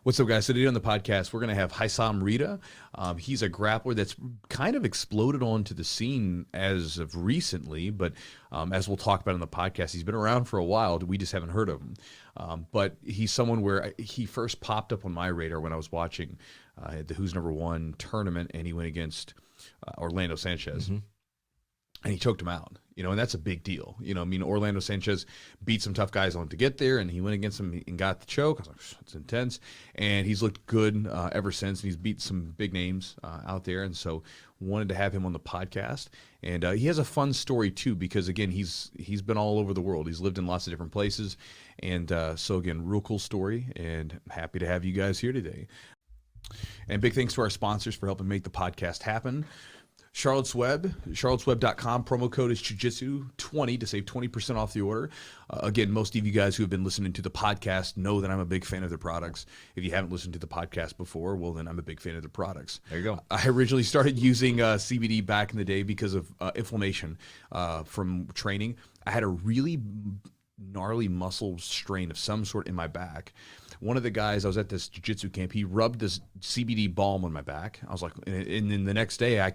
What's up, guys? So today on the podcast, we're going to have Haisam Rida. He's a grappler that's kind of exploded onto the scene as of recently, but as we'll talk about in the podcast, he's been around for a while. We just haven't heard of him. But he's someone where he first popped up on my radar when I was watching the Who's Number One tournament, and he went against Orlando Sanchez. Mm-hmm. And he choked him out, and that's a big deal. Orlando Sanchez beat some tough guys on to get there, and he went against him and got the choke. I was like, it's intense. And he's looked good ever since, and he's beat some big names out there. And so wanted to have him on the podcast. And he has a fun story, too, because, again, he's been all over the world. He's lived in lots of different places. And so, again, real cool story, and happy to have you guys here today. And big thanks to our sponsors for helping make the podcast happen. Charlotte's Web, charlottesweb.com. Promo code is Jujitsu20 to save 20% off the order. Again, most of you guys who have been listening to the podcast know that I'm a big fan of their products. If you haven't listened to the podcast before, well, then I'm a big fan of their products. There you go. I originally started using CBD back in the day because of inflammation from training. I had a really gnarly muscle strain of some sort in my back. One of the guys, I was at this jiu-jitsu camp, he rubbed this CBD balm on my back. I was like, and then the next day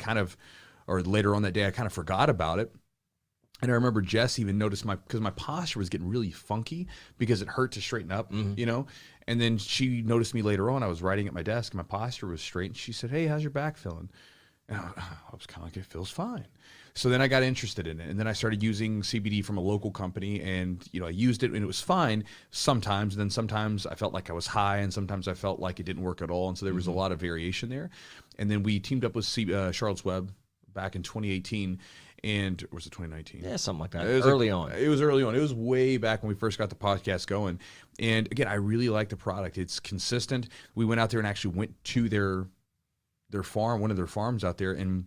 or later on that day, I kind of forgot about it. And I remember Jess even noticed because my posture was getting really funky because it hurt to straighten up, And then she noticed me later on. I was writing at my desk and my posture was straight. And she said, "Hey, how's your back feeling?" And I was kind of like, it feels fine. So then I got interested in it, and then I started using CBD from a local company, and I used it, and it was fine sometimes. And then sometimes I felt like I was high, and sometimes I felt like it didn't work at all. And so there was a lot of variation there. And then we teamed up with Charlotte's Web back in 2018, and or was it 2019? Yeah, something like that. It was early on. It was early on. It was way back when we first got the podcast going. And again, I really like the product. It's consistent. We went out there and actually went to their farm, one of their farms out there, and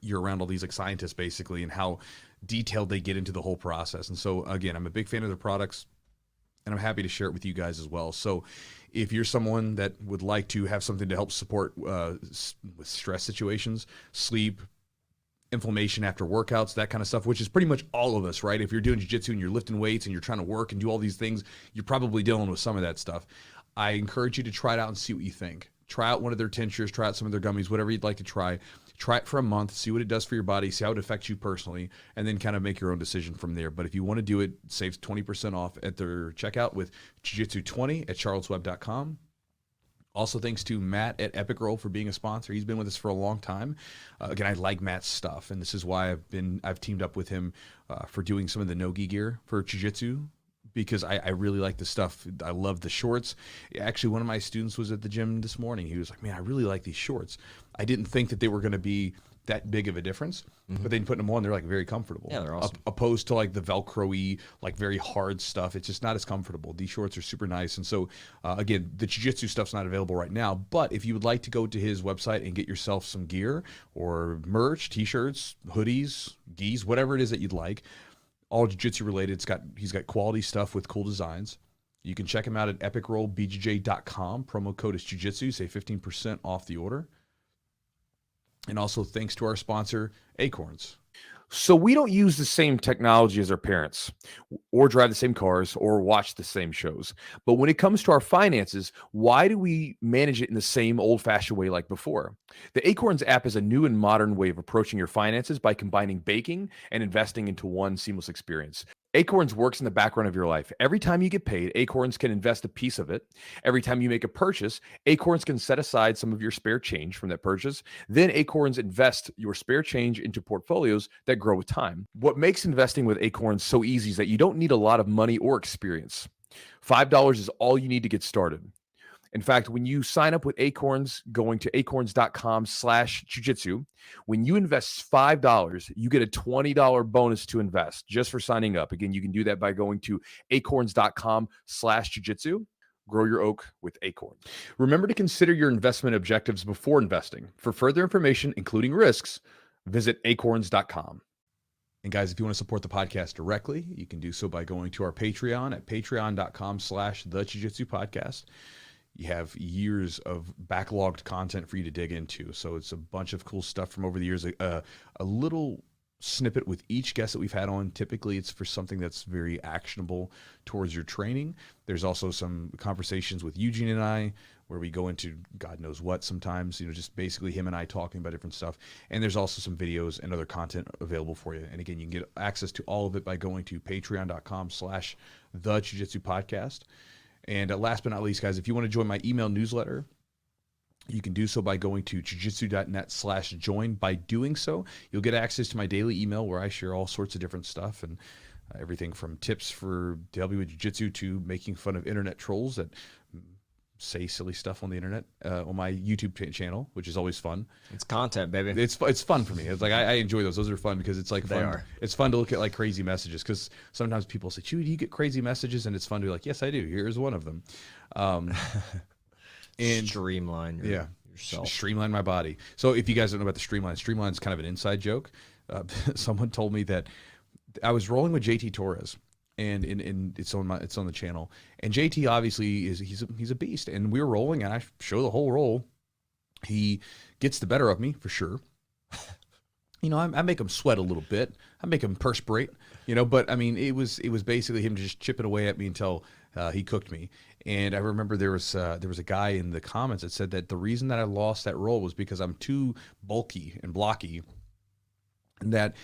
you're around all these like scientists basically and how detailed they get into the whole process. And so again, I'm a big fan of their products, and I'm happy to share it with you guys as well. So if you're someone that would like to have something to help support with stress situations, sleep, inflammation after workouts, that kind of stuff, which is pretty much all of us, right? If you're doing jiu-jitsu and you're lifting weights and you're trying to work and do all these things, you're probably dealing with some of that stuff. I encourage you to try it out and see what you think. Try out one of their tinctures, try out some of their gummies, whatever you'd like to try. Try it for a month, see what it does for your body, see how it affects you personally, and then kind of make your own decision from there. But if you want to do it, save 20% off at their checkout with Jujitsu20 at charlottesweb.com. Also, thanks to Matt at Epic Roll for being a sponsor. He's been with us for a long time. Again, I like Matt's stuff, and this is why I've teamed up with him for doing some of the Nogi gear for Jiu-Jitsu, because I really like the stuff. I love the shorts. Actually, one of my students was at the gym this morning. He was like, "Man, I really like these shorts." I didn't think that they were going to be that big of a difference, but then putting them on, they're like very comfortable. Yeah, they're awesome. Opposed to like the Velcro-y, like very hard stuff. It's just not as comfortable. These shorts are super nice. And so, again, the Jiu-Jitsu stuff's not available right now, but if you would like to go to his website and get yourself some gear or merch, t-shirts, hoodies, gis, whatever it is that you'd like, all jiu-jitsu related. He's got quality stuff with cool designs. You can check him out at epicrollbjj.com. Promo code is Jujitsu. Save 15% off the order. And also thanks to our sponsor, Acorns. So we don't use the same technology as our parents or drive the same cars or watch the same shows. But when it comes to our finances, why do we manage it in the same old-fashioned way like before? The Acorns app is a new and modern way of approaching your finances by combining baking and investing into one seamless experience. Acorns works in the background of your life. Every time you get paid, Acorns can invest a piece of it. Every time you make a purchase, Acorns can set aside some of your spare change from that purchase. Then Acorns invest your spare change into portfolios that grow with time. What makes investing with Acorns so easy is that you don't need a lot of money or experience. $5 is all you need to get started. In fact, when you sign up with Acorns, going to acorns.com/jujitsu, when you invest $5, you get a $20 bonus to invest just for signing up. Again, you can do that by going to acorns.com/jujitsu. Grow your oak with Acorns. Remember to consider your investment objectives before investing. For further information, including risks, visit acorns.com. And guys, if you want to support the podcast directly, you can do so by going to our Patreon at patreon.com/thejujitsupodcast. You have years of backlogged content for you to dig into. So it's a bunch of cool stuff from over the years. A little snippet with each guest that we've had on. Typically, it's for something that's very actionable towards your training. There's also some conversations with Eugene and I where we go into God knows what sometimes, just basically him and I talking about different stuff. And there's also some videos and other content available for you. And again, you can get access to all of it by going to patreon.com/the Jiu-Jitsu podcast. And last but not least, guys, if you want to join my email newsletter, you can do so by going to jujitsu.net/join. By doing so, you'll get access to my daily email where I share all sorts of different stuff and everything from tips for Jiu-Jitsu to making fun of internet trolls that say silly stuff on the internet on my YouTube channel, which is always fun. It's content, baby. It's fun for me. It's like I enjoy those. Those are fun because it's like fun. They are. It's fun to look at like crazy messages because sometimes people say, "Chewy, do you get crazy messages?" And it's fun to be like, "Yes, I do. Here's one of them." And streamline yourself. Streamline my body. So if you guys don't know about the streamline is kind of an inside joke. Someone told me that I was rolling with JT Torres, and it's on the channel. And JT obviously he's a beast, and we were rolling, and I show the whole roll. He gets the better of me for sure. I make him sweat a little bit. I make him perspirate. But I mean, it was basically him just chipping away at me until he cooked me. And I remember there was a guy in the comments that said that the reason that I lost that roll was because I'm too bulky and blocky, and that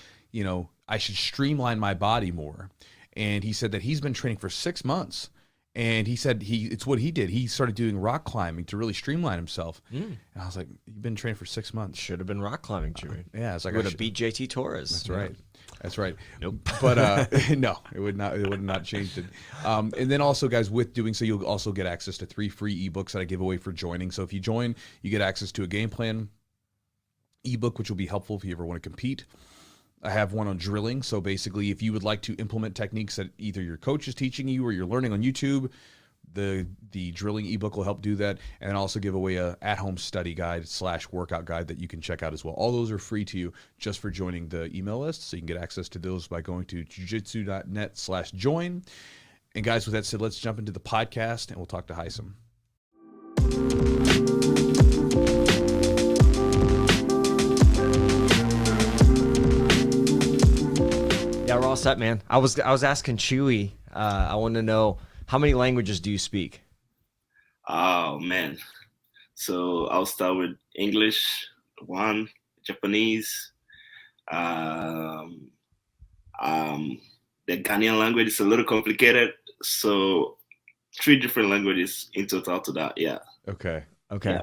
I should streamline my body more. And he said that he's been training for 6 months, and he said it's what he did. He started doing rock climbing to really streamline himself. And I was like, "You've been training for 6 months. Should have been rock climbing, Chewy. Yeah, it's like would have beat JT Torres. That's right. That's right. Nope. But no, it would not. It would have not changed it. And then also, guys, with doing so, you'll also get access to 3 free ebooks that I give away for joining. So if you join, you get access to a game plan ebook, which will be helpful if you ever want to compete. I have one on drilling. So basically, if you would like to implement techniques that either your coach is teaching you or you're learning on YouTube, the drilling ebook will help do that. And also give away a at-home study guide / workout guide that you can check out as well. All those are free to you just for joining the email list. So you can get access to those by going to jujitsu.net/join. And guys, with that said, let's jump into the podcast and we'll talk to Haisam. Yeah, we're all set, man. I was asking Chewy. I want to know, how many languages do you speak? Oh man, so I'll start with English, one, Japanese, the Ghanaian language is a little complicated, so 3 different languages in total to that. Yeah. Okay. Yeah.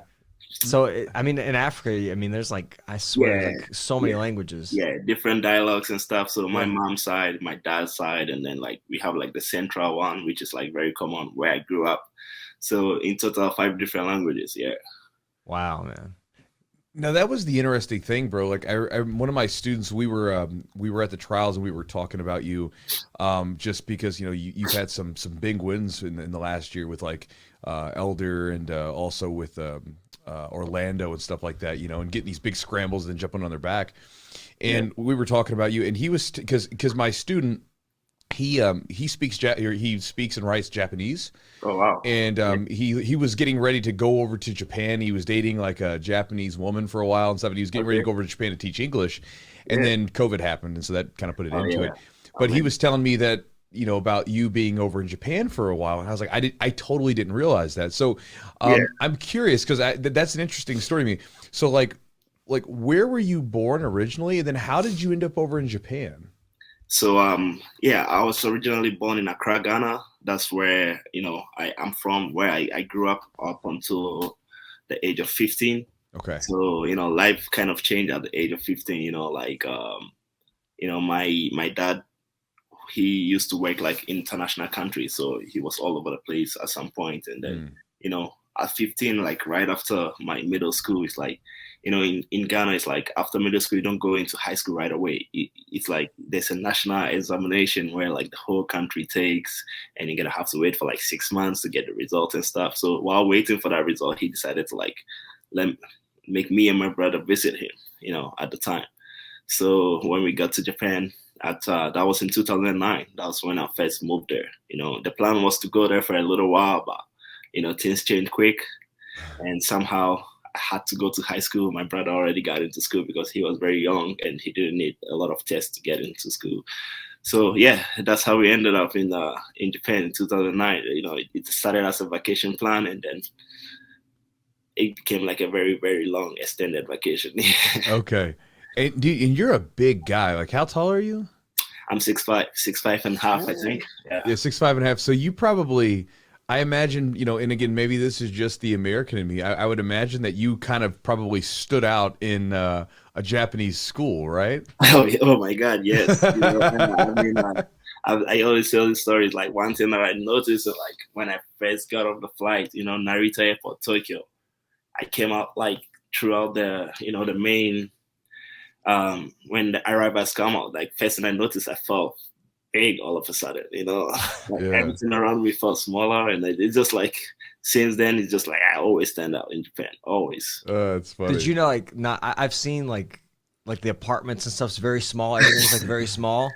So, in Africa, there's I swear, so many languages. Yeah, different dialects and stuff. So my mom's side, my dad's side, and then we have the central one, which is very common where I grew up. So in total, 5 different languages. Yeah. Wow, man. Now that was the interesting thing, bro. One of my students, we were at the trials and we were talking about you, just because you've had some big wins in the last year with Elder and also with Orlando and stuff like that, and getting these big scrambles and then jumping on their back. And we were talking about you, and he was because my student, he speaks and writes Japanese. Oh wow! And he was getting ready to go over to Japan. He was dating a Japanese woman for a while and stuff. And he was getting ready to go over to Japan to teach English, and then COVID happened, and so that kind of put it into it. But he was telling me that about you being over in Japan for a while, and I was like, I totally didn't realize that. So I'm curious because that's an interesting story to me. So where were you born originally, and then how did you end up over in Japan? So I was originally born in Accra, Ghana. That's where I'm from, where I grew up until the age of 15. Okay. So life kind of changed at the age of 15. My dad, he used to work in international countries, so he was all over the place at some point. And then at 15, right after my middle school, it's in Ghana, it's after middle school, you don't go into high school right away. It's there's a national examination where the whole country takes, and you're gonna have to wait for 6 months to get the result and stuff. So while waiting for that result, he decided to make me and my brother visit him, at the time. So when we got to Japan, that was in 2009. That was when I first moved there. The plan was to go there for a little while, but things changed quick, and somehow I had to go to high school. My brother already got into school because he was very young and he didn't need a lot of tests to get into school. So yeah, that's how we ended up in Japan in 2009. You know, it started as a vacation plan, and then it became like a very, very long extended vacation. Okay. And you're a big guy. Like, how tall are you? I'm 6'5", 6'5.5", I think. Yeah. Yeah, 6'5.5". So you probably, I imagine, you know, and again, maybe this is just the American in me. I would imagine that you kind of probably stood out in a Japanese school, right? Oh my God, yes. You know, I mean, I always tell these stories. Like, one thing that I noticed, like, when I first got off the flight, you know, Narita Airport, Tokyo, I came out like throughout the, you know, the main, when the arrivals come out, like, first thing I noticed, I felt big all of a sudden, you know, like Yeah. everything around me felt smaller. And it's just like, since then, it's just like, I always stand out in Japan, always. It's funny. Did you know, like, I've seen like the apartments and stuff's very small. Everything's like very small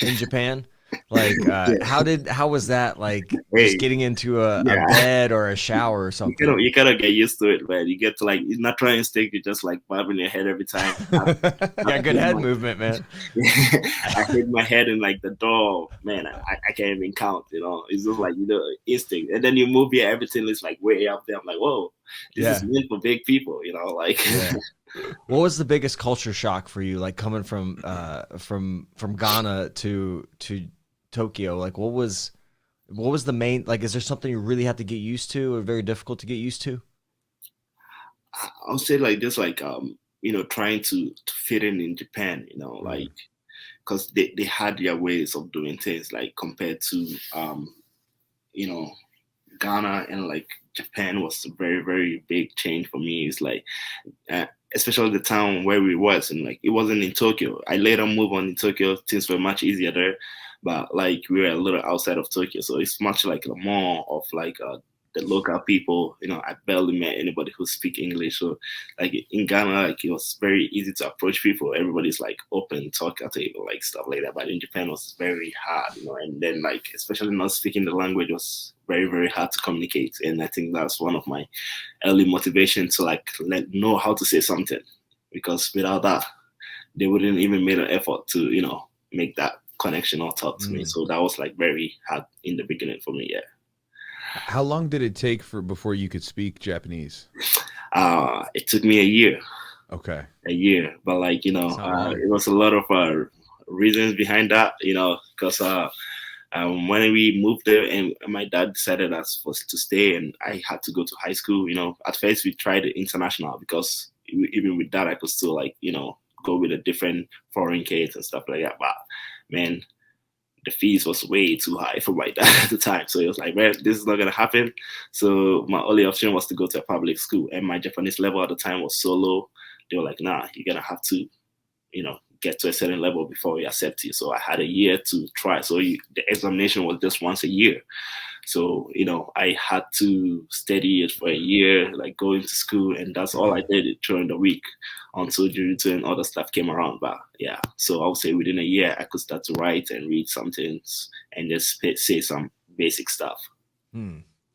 in Japan. Like, how was that? Like, Hey, just getting into a yeah. bed or a shower or something. You gotta get used to it, man. You get to, like, it's natural instinct. You just like bobbing your head every time. Yeah, good head movement, man. I hit my head in like the door, man. I can't even count. You know, it's just like, you know, instinct. And then you move here, everything is like way up there. I'm like, whoa, this is meant for big people. You know, like. Yeah. What was the biggest culture shock for you, like coming from Ghana to Tokyo? Like, what was the main, like, is there something you really had to get used to or very difficult to get used to? I'll say like this, like, you know, trying to fit in Japan, you know, like, because they had their ways of doing things, like, compared to, you know, Ghana and like Japan was a very, very big change for me. It's like, especially the town where we was, and like, it wasn't in Tokyo. I later moved on in Tokyo. Things were much easier there, but like, we were a little outside of Tokyo, so it's much like more of like the local people. You know, I barely met anybody who speak English. So like in Ghana, like, it was very easy to approach people. Everybody's like open, talk at table, like stuff like that. But in Japan, it was very hard, you know. And then like, especially not speaking the language was very, very hard to communicate. And I think that's one of my early motivation to like know how to say something, because without that, they wouldn't even make an effort to, you know, make that connection or talk to me. So that was like very hard in the beginning for me. Yeah. How long did it take before you could speak Japanese? It took me a year. Okay. A year, but like, you know, it was a lot of reasons behind that, you know, because when we moved there and my dad decided us to stay and I had to go to high school, you know, at first we tried the international, because even with that, I could still, like, you know, go with a different foreign kids and stuff like that. But man, the fees was way too high for my dad at the time. So it was like, man, this is not going to happen. So my only option was to go to a public school. And my Japanese level at the time was so low. They were like, nah, you're going to have to, you know, get to a certain level before we accept you. So I had a year to try. So the examination was just once a year. So, you know, I had to study it for a year, like going to school. And that's all I did during the week until Jujitsu and other stuff came around. But yeah, so I would say within a year, I could start to write and read some things and just say some basic stuff.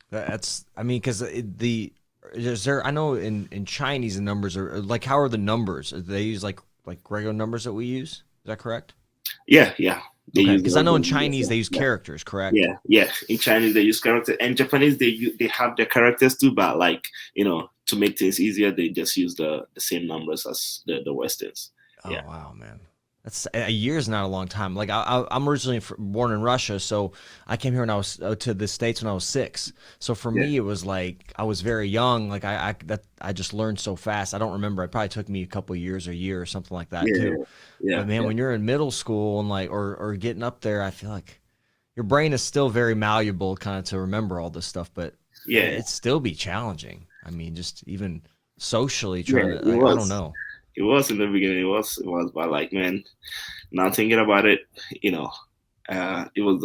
That's, I mean, because I know in Chinese the numbers are like, how are the numbers? They use like regular numbers that we use? Is that correct? Yeah. Because I know in Chinese they use characters, correct? Yeah. In Chinese they use characters, and Japanese they have their characters too, but like, you know, to make things easier, they just use the same numbers as the Westerns. Oh wow, man. That's a year is not a long time. Like I'm originally born in Russia, so I came here when I was to the States when I was 6. So for me, it was like I was very young. Like I just learned so fast. I don't remember. It probably took me a couple of years, or a year, or something like that too. Yeah. But man, when you're in middle school and like or getting up there, I feel like your brain is still very malleable, kind of to remember all this stuff. But it'd still be challenging. I mean, just even socially trying to. Like, I don't know. It was in the beginning. It was, but like, man, now thinking about it, you know, it was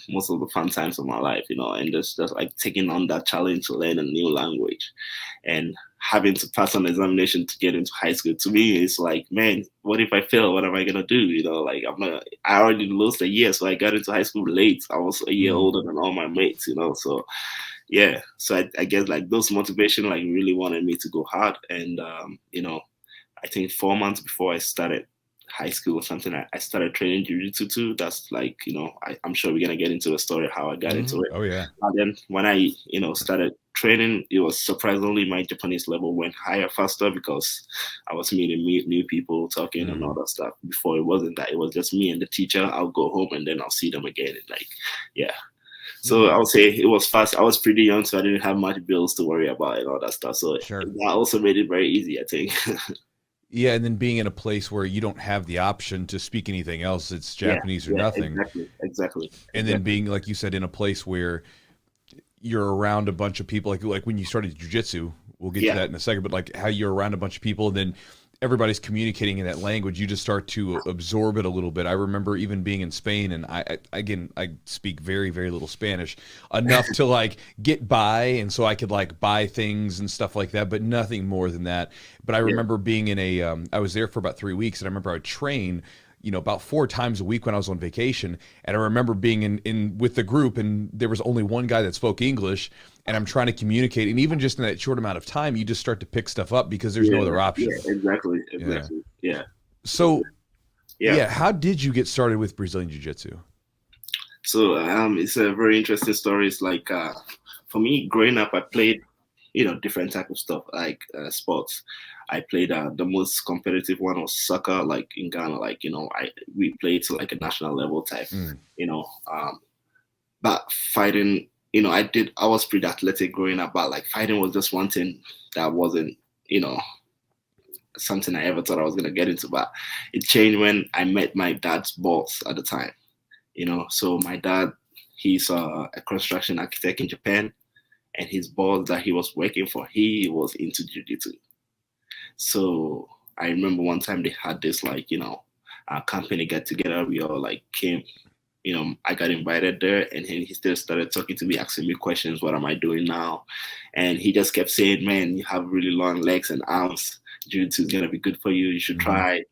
most of the fun times of my life, you know, and just like taking on that challenge to learn a new language and having to pass an examination to get into high school. To me, it's like, man, what if I fail? What am I gonna do? You know, like I already lost a year, so I got into high school late. I was a year older than all my mates, you know, so yeah, so I guess like those motivation like really wanted me to go hard. And you know, I think 4 months before I started high school or something, I started training Jiu-Jitsu too. That's like, you know, I'm sure we're gonna get into the story how I got into it. Oh yeah. And then when I, you know, started training, it was surprisingly my Japanese level went higher faster because I was meeting new people, talking and all that stuff. Before it wasn't that; it was just me and the teacher. I'll go home and then I'll see them again. And like, yeah. So I would say it was fast. I was pretty young, so I didn't have much bills to worry about and all that stuff. So Sure. that also made it very easy, I think. Yeah, and then being in a place where you don't have the option to speak anything else, it's Japanese or nothing. Exactly. And then being, like you said, in a place where you're around a bunch of people, like when you started Jiu-Jitsu, we'll get to that in a second, but like how you're around a bunch of people and then everybody's communicating in that language, you just start to absorb it a little bit. I remember even being in Spain, and I speak very, very little Spanish, enough to like get by, and so I could like buy things and stuff like that, but nothing more than that. But I remember being in a, I was there for about 3 weeks, and I remember I would train, you know, about 4 times a week when I was on vacation. And I remember being in with the group, and there was only one guy that spoke English, and I'm trying to communicate. And even just in that short amount of time, you just start to pick stuff up because there's no other option. Yeah, exactly. Yeah. So, how did you get started with Brazilian Jiu-Jitsu? So it's a very interesting story. It's like for me, growing up, I played, you know, different type of stuff like sports. I played the most competitive one was soccer, like in Ghana, like, you know, we played to like a national level type, you know, but fighting, you know, I was pretty athletic growing up, but like fighting was just one thing that wasn't, you know, something I ever thought I was going to get into. But it changed when I met my dad's boss at the time, you know. So my dad, he's a construction architect in Japan, and his boss that he was working for, he was into Jiu-Jitsu. So I remember one time they had this like, you know, company get together. We all like came, you know, I got invited there, and he still started talking to me, asking me questions. What am I doing now? And he just kept saying, man, you have really long legs and arms. Jiu-Jitsu is going to be good for you. You should try.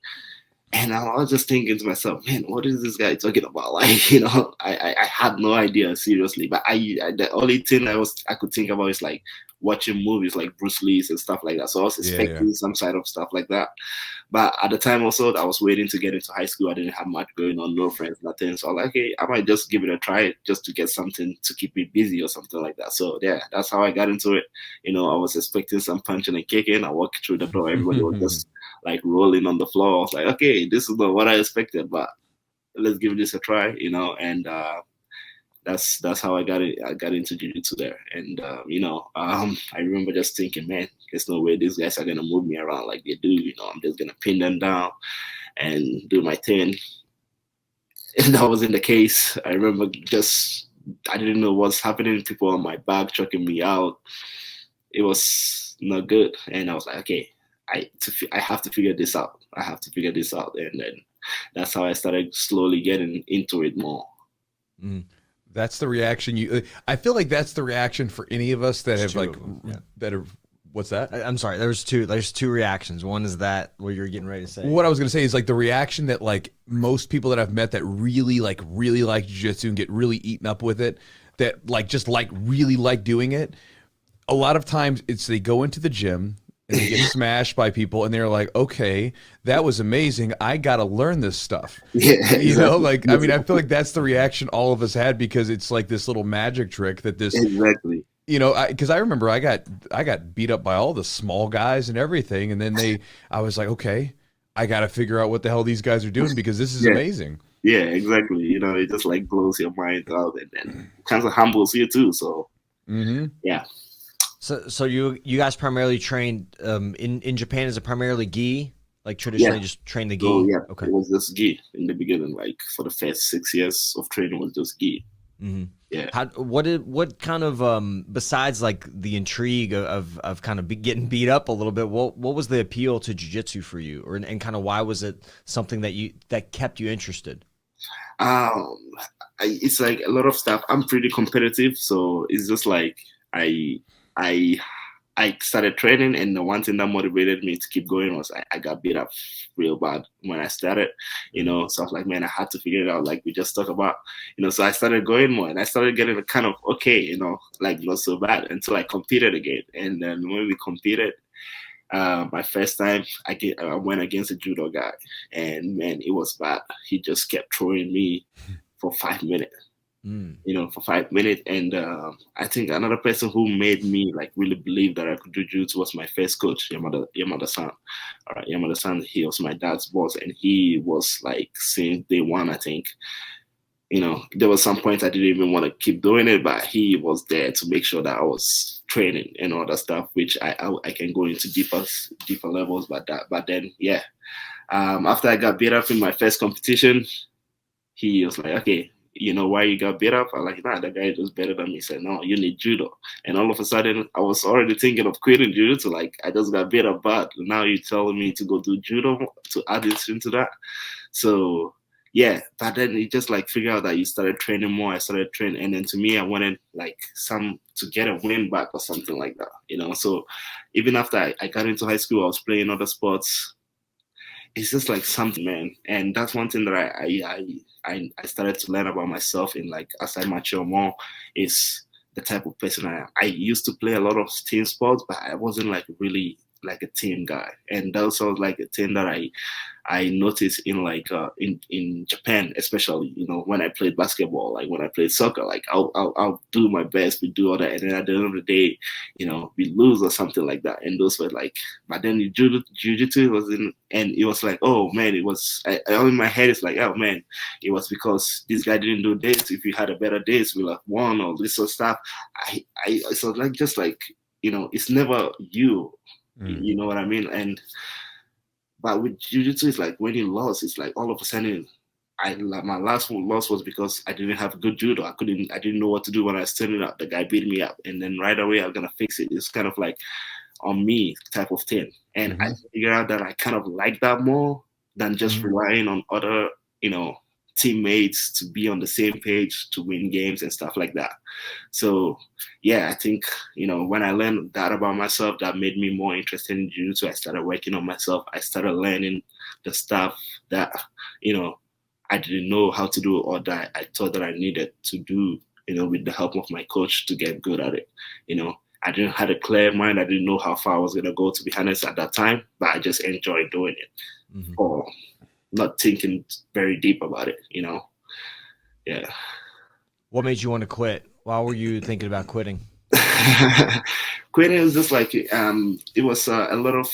And I was just thinking to myself, man, what is this guy talking about? Like, you know, I had no idea, seriously. But the only thing I could think about is like watching movies like Bruce Lee's and stuff like that. So I was expecting some side of stuff like that. But at the time also, I was waiting to get into high school. I didn't have much going on, no friends, nothing. So I was like, okay, I might just give it a try just to get something to keep me busy or something like that. So yeah, that's how I got into it. You know, I was expecting some punching and kicking. I walked through the door. Everybody was just like rolling on the floor. I was like, okay, this is not what I expected, but let's give this a try, you know. And that's how I got it. I got into Jiu-Jitsu there. And you know, I remember just thinking, man, there's no way these guys are gonna move me around like they do. You know, I'm just gonna pin them down and do my thing. And that wasn't the case. I remember I didn't know what's happening. People on my back choking me out. It was not good. And I was like, okay, I have to figure this out. I have to figure this out. And then that's how I started slowly getting into it more. That's the reaction I feel like that's the reaction for any of us that have like that are. What's that? I'm sorry. There's two reactions. One is that what you're getting ready to say. What I was going to say is like the reaction that like most people that I've met that really like jiu-jitsu and get really eaten up with it, that like just like really like doing it. A lot of times it's they go into the gym and they get smashed by people and they're like, okay, that was amazing. I got to learn this stuff. Yeah, you know, like, I mean, I feel like that's the reaction all of us had because it's like this little magic trick that this, you know, because I remember I got beat up by all the small guys and everything. And then I was like, okay, I got to figure out what the hell these guys are doing because this is amazing. Yeah, exactly. You know, it just like blows your mind out and then kind of humbles you too. So, yeah. So you guys primarily trained in Japan? Is it primarily gi? Like traditionally just train the gi? Oh, yeah. Okay. It was just gi in the beginning. Like for the first 6 years of training was just gi. Yeah. What kind of besides like the intrigue of kind of getting beat up a little bit? What was the appeal to jiu-jitsu for you, and kind of why was it something that kept you interested? It's like a lot of stuff. I'm pretty competitive, so it's just like I I started training, and the one thing that motivated me to keep going was I got beat up real bad when I started, so I was like, man, I had to figure it out, like we just talked about, so I started going more, and I started getting kind of okay, like not so bad, until I competed again. And then when we competed, my first time, I went against a judo guy, and man, it was bad. He just kept throwing me for 5 minutes. For 5 minutes. And I think another person who made me like really believe that I could do jiu-jitsu was my first coach, Yamada-san. All right, Yamada-san, he was my dad's boss, and he was like since day one, I think. There was some point I didn't even want to keep doing it, but he was there to make sure that I was training and all that stuff, which I can go into deeper levels. But then, yeah. After I got beat up in my first competition, he was like, okay, why you got beat up? I'm like, nah, that guy was better than me. He said, no, you need judo. And all of a sudden, I was already thinking of quitting jiu-jitsu. Like, I just got beat up bad. Now you're telling me to go do judo, to add it into that. So, yeah. But then you just, like, figure out that you started training more. I started training. And then to me, I wanted, like, to get a win back or something like that, So even after I got into high school, I was playing other sports. It's just like something, man. And that's one thing that I started to learn about myself, in like as I mature more, is the type of person I am. I used to play a lot of team sports, but I wasn't like really like a team guy. And that was like a thing that I noticed in like in Japan, especially, when I played basketball, like when I played soccer, like I'll do my best, we do all that, and then at the end of the day, we lose or something like that. And those were like, but then the Jujitsu was in, and it was like, oh man, it was in my head, it's like, oh man, it was because this guy didn't do this. If you had a better days, we'll have won, all this sort of stuff. So like, just like, it's never you. You know what I mean? But with jiu-jitsu, it's like when you lost, it's like all of a sudden, my last loss was because I didn't have good judo. I didn't know what to do when I was standing up. The guy beat me up, and then right away I'm gonna fix it. It's kind of like on me type of thing. And I figured out that I kind of like that more than just relying on other, teammates to be on the same page to win games and stuff like that. So yeah, I think, when I learned that about myself, that made me more interested in jiu-jitsu. I started working on myself. I started learning the stuff that, I didn't know how to do, or that I thought that I needed to do, with the help of my coach to get good at it. I didn't have a clear mind. I didn't know how far I was going to go, to be honest, at that time, but I just enjoyed doing it. Or not thinking very deep about it, Yeah. What made you want to quit? Why were you thinking about quitting? Quitting was just like, it was a lot of,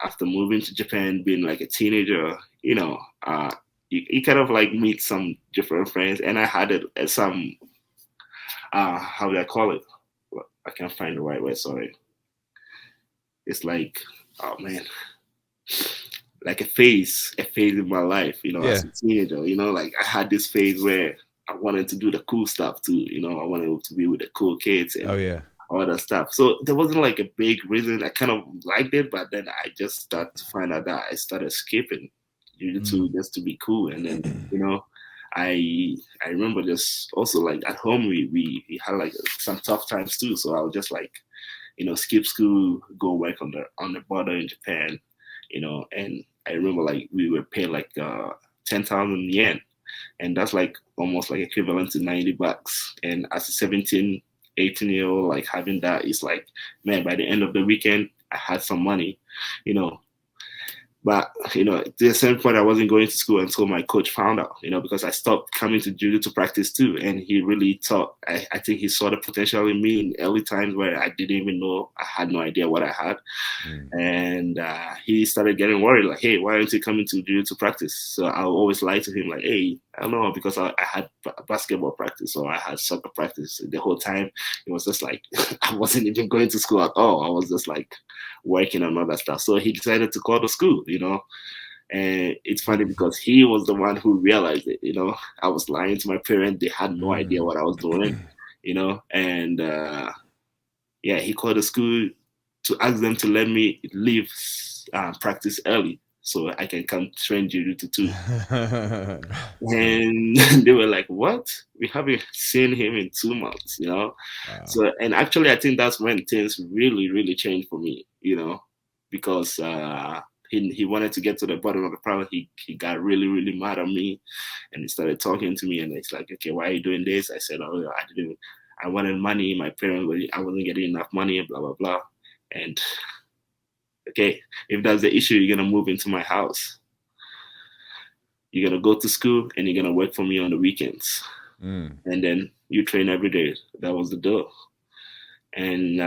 after moving to Japan, being like a teenager, you kind of like meet some different friends, and I had some, how do I call it? I can't find the right word, sorry. It's like, oh man, like a phase in my life, as a teenager, like I had this phase where I wanted to do the cool stuff too, I wanted to be with the cool kids and all that stuff. So there wasn't like a big reason. I kind of liked it, but then I just started to find out that I started skipping jiu-jitsu just to be cool. And then, I remember just also like at home, we had like some tough times too. So I was just like, skip school, go work on the border in Japan, and I remember like we were paid like 10,000 yen, and that's like almost like equivalent to $90. And as a 17, 18-year-old, like having that is like, man, by the end of the weekend, I had some money, But, at the same point, I wasn't going to school until my coach found out, because I stopped coming to jiu-jitsu practice too. And he really thought, I think he saw the potential in me in early times where I didn't even know, I had no idea what I had. And he started getting worried, like, hey, why aren't you coming to jiu-jitsu practice? So I'll always lie to him, like, hey, I don't know, because I had basketball practice or I had soccer practice. The whole time, it was just like, I wasn't even going to school at all. I was just like working on all that stuff. So he decided to call the school, and it's funny because he was the one who realized it, I was lying to my parents. They had no idea what I was doing, and he called the school to ask them to let me leave practice early so I can come train Jujitsu too. And they were like, what? We haven't seen him in 2 months, you know? Wow. So, and actually, I think that's when things really, really changed for me, you know, because he wanted to get to the bottom of the problem. He got really, really mad at me, and he started talking to me, and it's like, okay, why are you doing this? I said, oh, I wanted money. My parents, I wasn't getting enough money, blah, blah, blah. And okay, if that's the issue, you're going to move into my house. You're going to go to school and you're going to work for me on the weekends. And then you train every day. That was the deal. And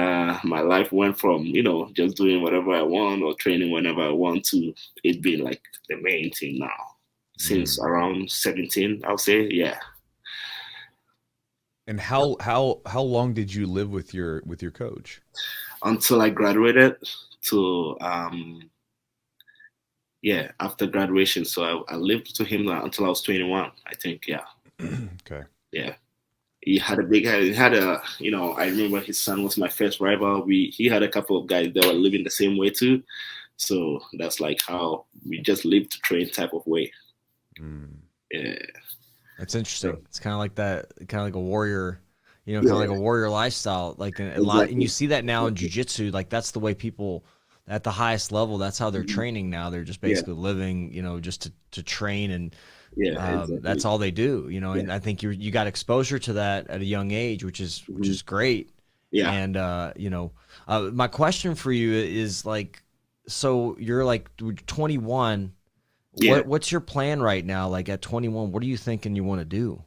my life went from, you know, just doing whatever I want or training whenever I want to it being like the main thing now. Since around 17, I'll say, yeah. And how long did you live with your coach? Until I graduated to after graduation. So I lived to him until I was 21, I think. Yeah. Okay. Yeah. He had you know, I remember his son was my first rival. He had a couple of guys that were living the same way too. So that's like how we just lived to train type of way. Yeah. That's interesting. It's kind of like a warrior, you know, kind of like a warrior lifestyle. Like a lot, and you see that now in Jiu-Jitsu. Like that's the way people at the highest level, that's how they're training now. They're just basically living, you know, just to train, and exactly. that's all they do, you know. And I think you got exposure to that at a young age, which is great. Yeah. And you know, my question for you is like, so you're like 21. What's your plan right now? Like at 21, what are you thinking you want to do?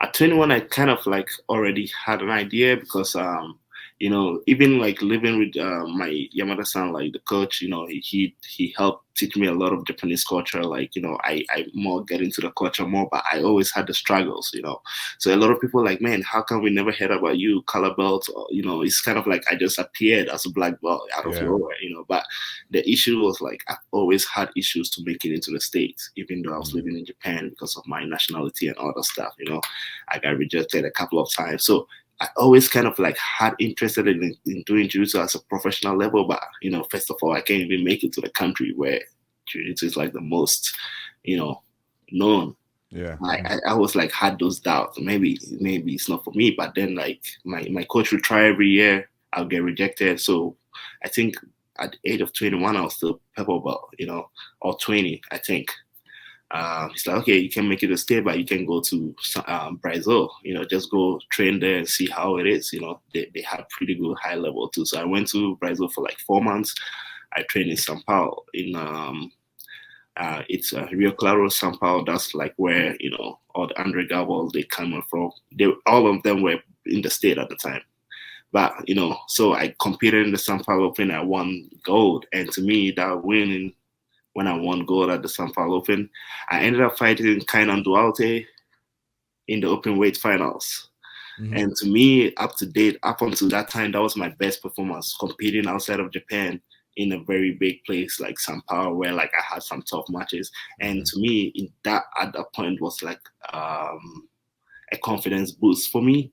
At 21, I kind of like already had an idea because you know, even like living with my Yamada-san, like the coach, you know, he helped teach me a lot of Japanese culture. Like, you know, I more get into the culture more, but I always had the struggles, you know. So a lot of people like, man, how come we never heard about you, color belt? Or, you know, it's kind of like I just appeared as a black belt out of nowhere, you know. But the issue was like I've always had issues to make it into the States, even though I was living in Japan because of my nationality and all that stuff, you know. I got rejected a couple of times. So I always kind of like had interested in doing Jiu-Jitsu as a professional level, but you know, first of all, I can't even make it to the country where Jiu-Jitsu is like the most, you know, known. Yeah, I was like had those doubts. Maybe it's not for me. But then like my coach would try every year. I'll get rejected. So I think at the age of 21, I was still purple belt, you know, or 20, I think. He's like, okay, you can make it to state, but you can go to Brazil, you know, just go train there and see how it is. You know, they have pretty good high level too. So I went to Brazil for like 4 months. I trained in São Paulo in it's Rio Claro, São Paulo. That's like where, you know, all the Andre Galvos, they come from. All of them were in the state at the time. But, you know, so I competed in the São Paulo Open. I won gold. And to me, that winning, when I won gold at the São Paulo Open, I ended up fighting Kainan Duarte in the open weight finals. And to me, up until that time, that was my best performance, competing outside of Japan in a very big place like São Paulo, where like I had some tough matches. And to me, at that point was like a confidence boost for me,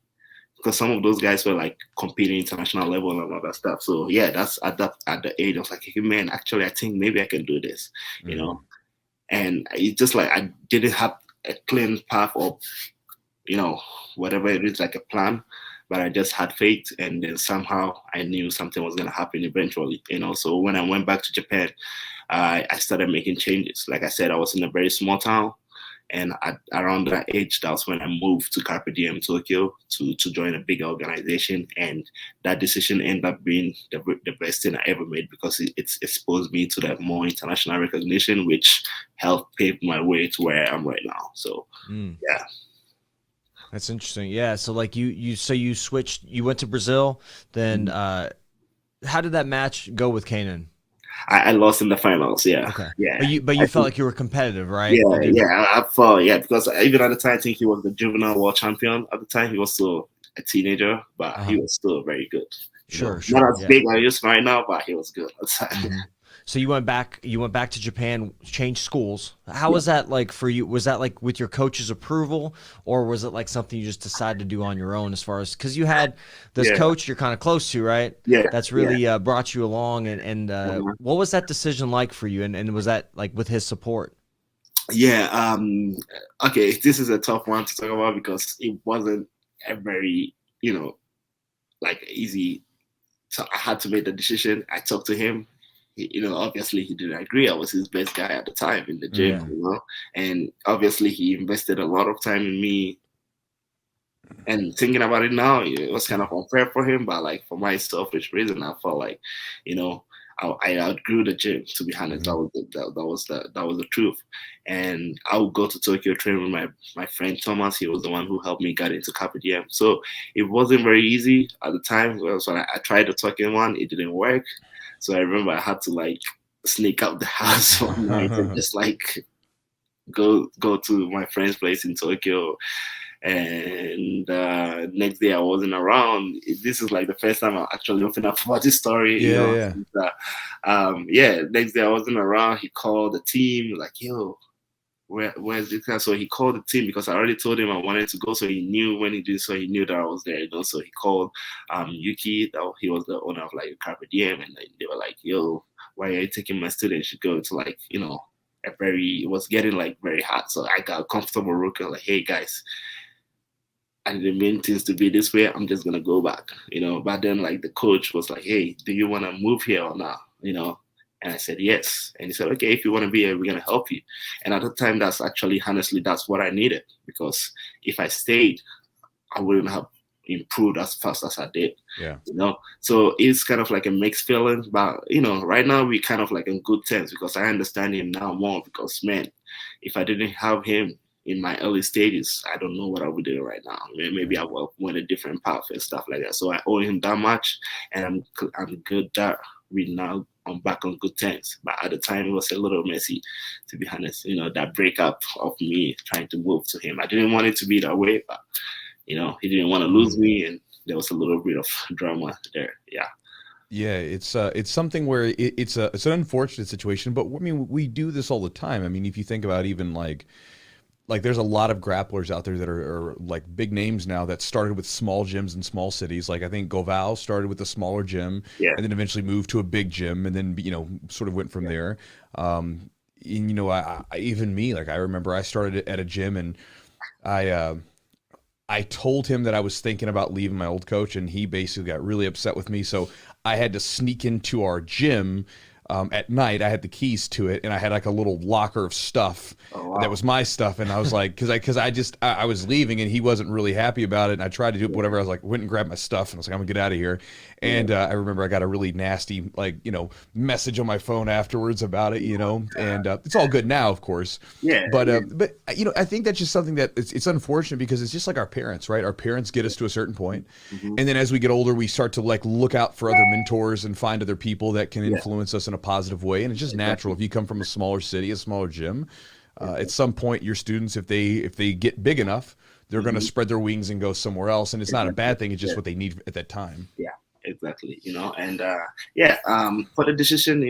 because some of those guys were like competing international level and all that stuff. So yeah, that's at the age I was like, hey, man, actually I think maybe I can do this, you know. And it's just like I didn't have a clean path of, you know, whatever it is, like a plan, but I just had faith, and then somehow I knew something was gonna happen eventually, you know. So when I went back to Japan, I started making changes. Like I said, I was in a very small town. And around that age, that's when I moved to Carpe Diem, Tokyo, to join a big organization. And that decision ended up being the best thing I ever made, because it's exposed me to that more international recognition, which helped pave my way to where I am right now. So, yeah. That's interesting. Yeah. So like you switched, you went to Brazil, then how did that match go with Kainan? I lost in the finals. Yeah. Okay. Yeah. But you felt like you were competitive, right? Yeah. I felt, because even at the time, I think he was the juvenile world champion at the time. He was still a teenager, but he was still very good. Sure. Not as big as he is right now, but he was good at the time. So you went back to Japan, changed schools. How was that like for you? Was that like with your coach's approval, or was it like something you just decided to do on your own, as far as, because you had this coach you're kind of close to, right? Yeah. That's really brought you along, and what was that decision like for you, and was that like with his support? Yeah. Okay, this is a tough one to talk about because it wasn't a very, like easy. So I had to make the decision. I talked to him. Obviously he didn't agree. I was his best guy at the time in the gym, and obviously he invested a lot of time in me. And thinking about it now, it was kind of unfair for him, but like for my selfish reason, I felt like, I outgrew the gym. To be honest, that was the truth. And I would go to Tokyo, train with my friend Thomas. He was the one who helped me get into Carpe Diem. So it wasn't very easy at the time. So I tried the Tokyo one, it didn't work. So I remember I had to like sneak out the house one night and just like go to my friend's place in Tokyo. And next day I wasn't around. This is like the first time I actually opened up about this story. Next day I wasn't around. He called the team like, "Yo, where's this guy?" So he called the team because I already told him I wanted to go. So he knew when he did. So he knew that I was there. So he called Yuki. That he was the owner of like Carpe Diem, and they were like, "Yo, why are you taking my students to go to like it was getting like very hot." So I got a comfortable rook. Like, "Hey guys, I didn't mean things to be this way. I'm just gonna go back, But then like the coach was like, "Hey, do you want to move here or not?" And I said yes. And he said, "Okay, if you want to be here, we're gonna help you." And at the time, that's what I needed, because if I stayed, I wouldn't have improved as fast as I did. Yeah. So it's kind of like a mixed feeling, but right now we kind of like in good terms because I understand him now more. Because man, if I didn't have him in my early stages, I don't know what I would do right now. Maybe I will went a different path and stuff like that. So I owe him that much, and I'm good that I'm back on good terms. But at the time, it was a little messy, to be honest. That breakup of me trying to move to him. I didn't want it to be that way, but he didn't want to lose me, and there was a little bit of drama there. Yeah. Yeah, it's something where it's an unfortunate situation, but I mean, we do this all the time. I mean, if you think about even like there's a lot of grapplers out there that are like big names now that started with small gyms in small cities. Like I think Goval started with a smaller gym and then eventually moved to a big gym and then, sort of went from there. And, even me, like I remember I started at a gym and I told him that I was thinking about leaving my old coach, and he basically got really upset with me. So I had to sneak into our gym at night. I had the keys to it, and I had like a little locker of stuff that was my stuff. And I was like, because I was leaving, and he wasn't really happy about it. And I tried to do whatever. I was like, went and grabbed my stuff, and I was like, I'm gonna get out of here. And I remember I got a really nasty message on my phone afterwards about it, and it's all good now, of course. But I think that's just something that it's unfortunate, because it's just like our parents, right? Our parents get us to a certain point, and then as we get older, we start to like look out for other mentors and find other people that can influence us in a positive way. And it's just natural. If you come from a smaller city, a smaller gym, at some point your students, if they get big enough, they're going to spread their wings and go somewhere else. And it's not a bad thing. It's just what they need at that time. Yeah, exactly. And for the decision,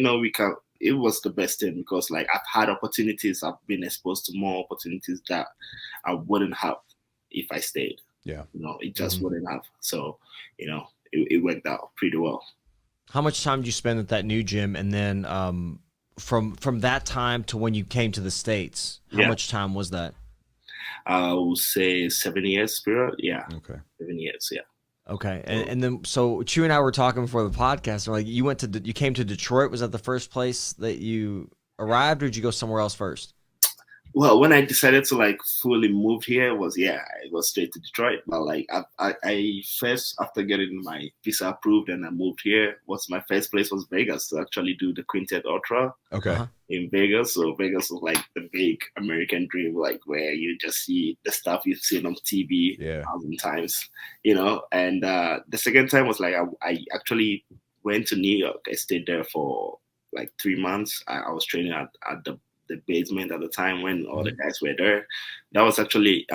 it was the best thing, because like I've had opportunities, I've been exposed to more opportunities that I wouldn't have if I stayed. Yeah. It just wouldn't have. So, it worked out pretty well. How much time did you spend at that new gym? And then from that time to when you came to the States, how much time was that? I would say 7 years period. Yeah. Okay. 7 years. Yeah. Okay. And then, so Chew and I were talking before the podcast. Like, you came to Detroit. Was that the first place that you arrived, or did you go somewhere else first? Well, when I decided to like fully move here, it was straight to Detroit. But like I first, after getting my visa approved and I moved here, my first place was Vegas to actually do the Quintet Ultra. Okay. In Vegas. So Vegas was like the big American dream, like where you just see the stuff you've seen on TV 1,000 times, And the second time was like I actually went to New York. I stayed there for like 3 months. I was training at the basement at the time when all the guys were there. That was actually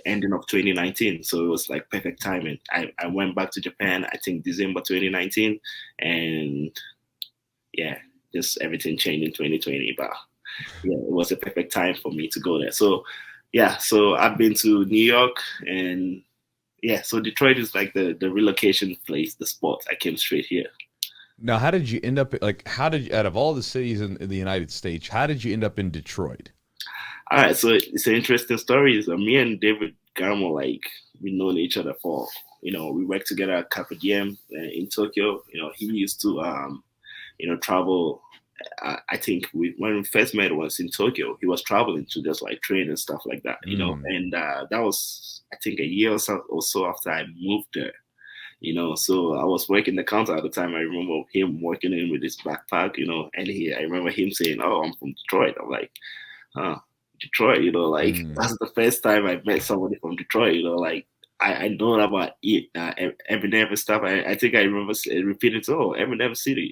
ending of 2019. So it was like perfect timing. I went back to Japan, I think December 2019. And just everything changed in 2020. But yeah, it was a perfect time for me to go there. So yeah, so I've been to New York, and yeah, so Detroit is like the relocation place, the spot. I came straight here. Now, how did you end up, like, how did you, out of all the cities in the United States, how did you end up in Detroit? All right, so it's an interesting story. So me and David Garmo, like, we've known each other for, we worked together at Carpe Diem in Tokyo. He used to, travel. I think when we first met was in Tokyo. He was traveling to just like train and stuff like that, and that was, I think, a year or so after I moved there. So I was working the counter at the time. I remember him working in with his backpack, and I remember him saying, "Oh, I'm from Detroit." I'm like, "Huh, Detroit?" That's the first time I met somebody from Detroit. Like I know about it, Eminem and stuff. I think I remember repeating, "Oh, Eminem City."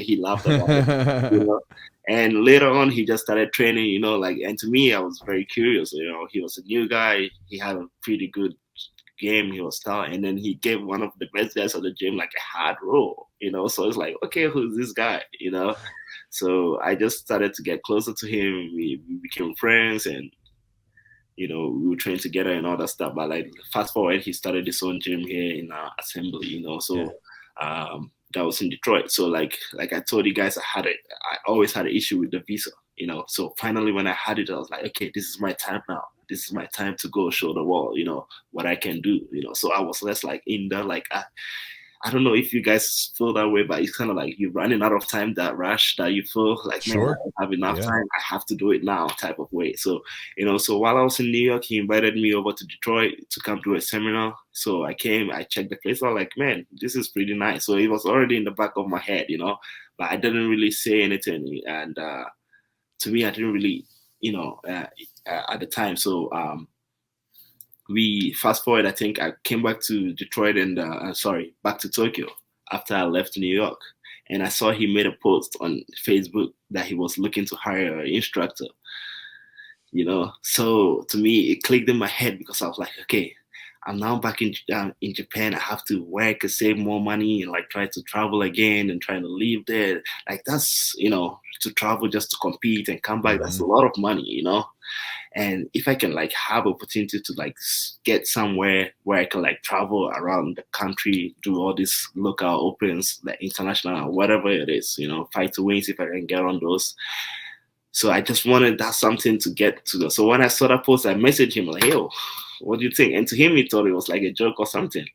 He laughed about it. And later on, he just started training. And to me, I was very curious. He was a new guy. He had a pretty good game. He was starting, and then he gave one of the best guys on the gym like a hard roll. So it's like, okay, who's this guy? So I just started to get closer to him. We became friends, and we were training together and all that stuff. But like fast forward, he started his own gym here in Assembly. So that was in Detroit. So like I told you guys, I always had an issue with the visa. So finally when I had it, I was like, okay, this is my time now. This is my time to go show the world, what I can do. So I was less like in there, like I don't know if you guys feel that way, but it's kind of like you're running out of time, that rush that you feel like, man, I don't have enough time. I have to do it now type of way. So, so while I was in New York, he invited me over to Detroit to come to a seminar. So I came, I checked the place. I was like, man, this is pretty nice. So it was already in the back of my head, but I didn't really say anything. And to me, I didn't really, at the time. So, we fast forward, I think I came back to Detroit and back to Tokyo after I left New York. And I saw he made a post on Facebook that he was looking to hire an instructor. So to me, it clicked in my head because I was like, okay, I'm now back in Japan. I have to work and save more money and like try to travel again and trying to live there. Like that's, to travel just to compete and come back, that's a lot of money, And if I can like have opportunity to like get somewhere where I can like travel around the country, do all these local opens, like international, whatever it is, fight to wins if I can get on those. So I just wanted that something to get to. So when I saw that post, I messaged him like, yo, what do you think? And to him, he thought it was like a joke or something.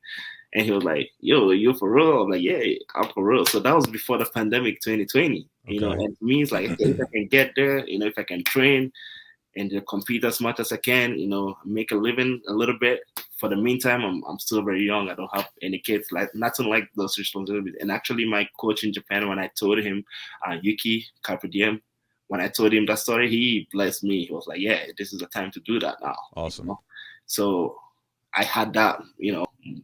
And he was like, yo, you for real? I'm like, yeah, I'm for real. So that was before the pandemic 2020, and to me, it's like, okay, if I can get there, if I can train and compete as much as I can, make a living a little bit. For the meantime, I'm still very young. I don't have any kids, like nothing like those responsibilities. And actually, my coach in Japan, when I told him, Yuki Carpe Diem, when I told him that story, he blessed me. He was like, yeah, this is the time to do that now. Awesome. So I had that,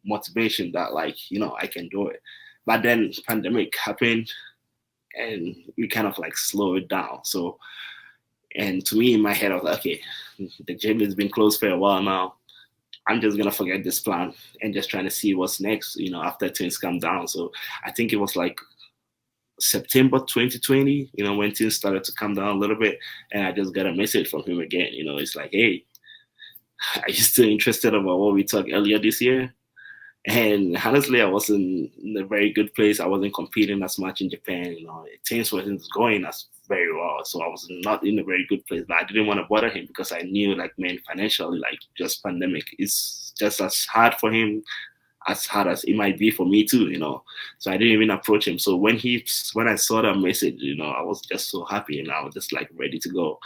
motivation that like, I can do it. But then pandemic happened and we kind of like slow it down. So, and to me in my head, I was like, okay, the gym has been closed for a while now. I'm just going to forget this plan and just trying to see what's next, after things come down. So I think it was like September 2020, when things started to come down a little bit. And I just got a message from him again, it's like, hey, are you still interested about what we talked earlier this year? And honestly, I wasn't in a very good place. I wasn't competing as much in Japan. Things wasn't going as very well. So I was not in a very good place. But I didn't want to bother him because I knew, like, man, financially, like, just pandemic is just as hard for him, as hard as it might be for me too, So I didn't even approach him. So when I saw that message, I was just so happy and I was just like ready to go.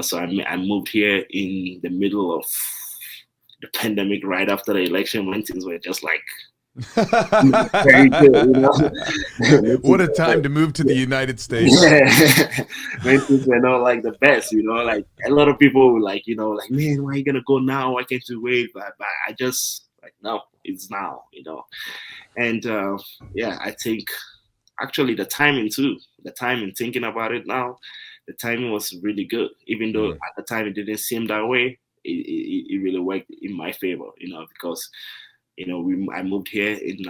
So I moved here in the middle of the pandemic, right after the election, when things were just like very good. What a time to move to the United States. Yeah. When things were not like the best, like a lot of people were like, like, man, why are you gonna go now? Why can't you wait? But I just like, no, it's now, And I think actually the timing thinking about it now, the timing was really good, even though at the time it didn't seem that way. It really worked in my favor, because I moved here in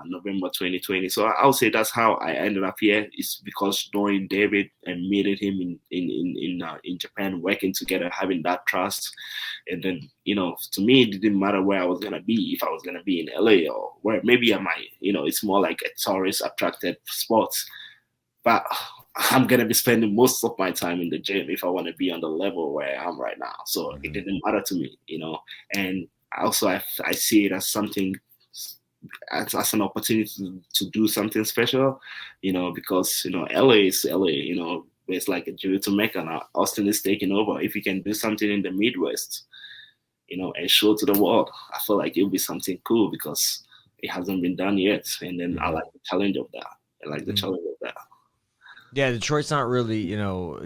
November 2020. So I would say that's how I ended up here. It's because knowing David and meeting him in Japan, working together, having that trust. And then, to me, it didn't matter where I was going to be, if I was going to be in LA or where maybe I might, it's more like a tourist attracted spot. But I'm going to be spending most of my time in the gym if I want to be on the level where I am right now. So it didn't matter to me, and also I see it as something, as an opportunity to do something special, because, LA is LA, it's like a Jiu-Jitsu Mecca now. Austin is taking over. If you can do something in the Midwest, and show to the world, I feel like it'll be something cool because it hasn't been done yet. And then I like the challenge of that. Yeah, Detroit's not really,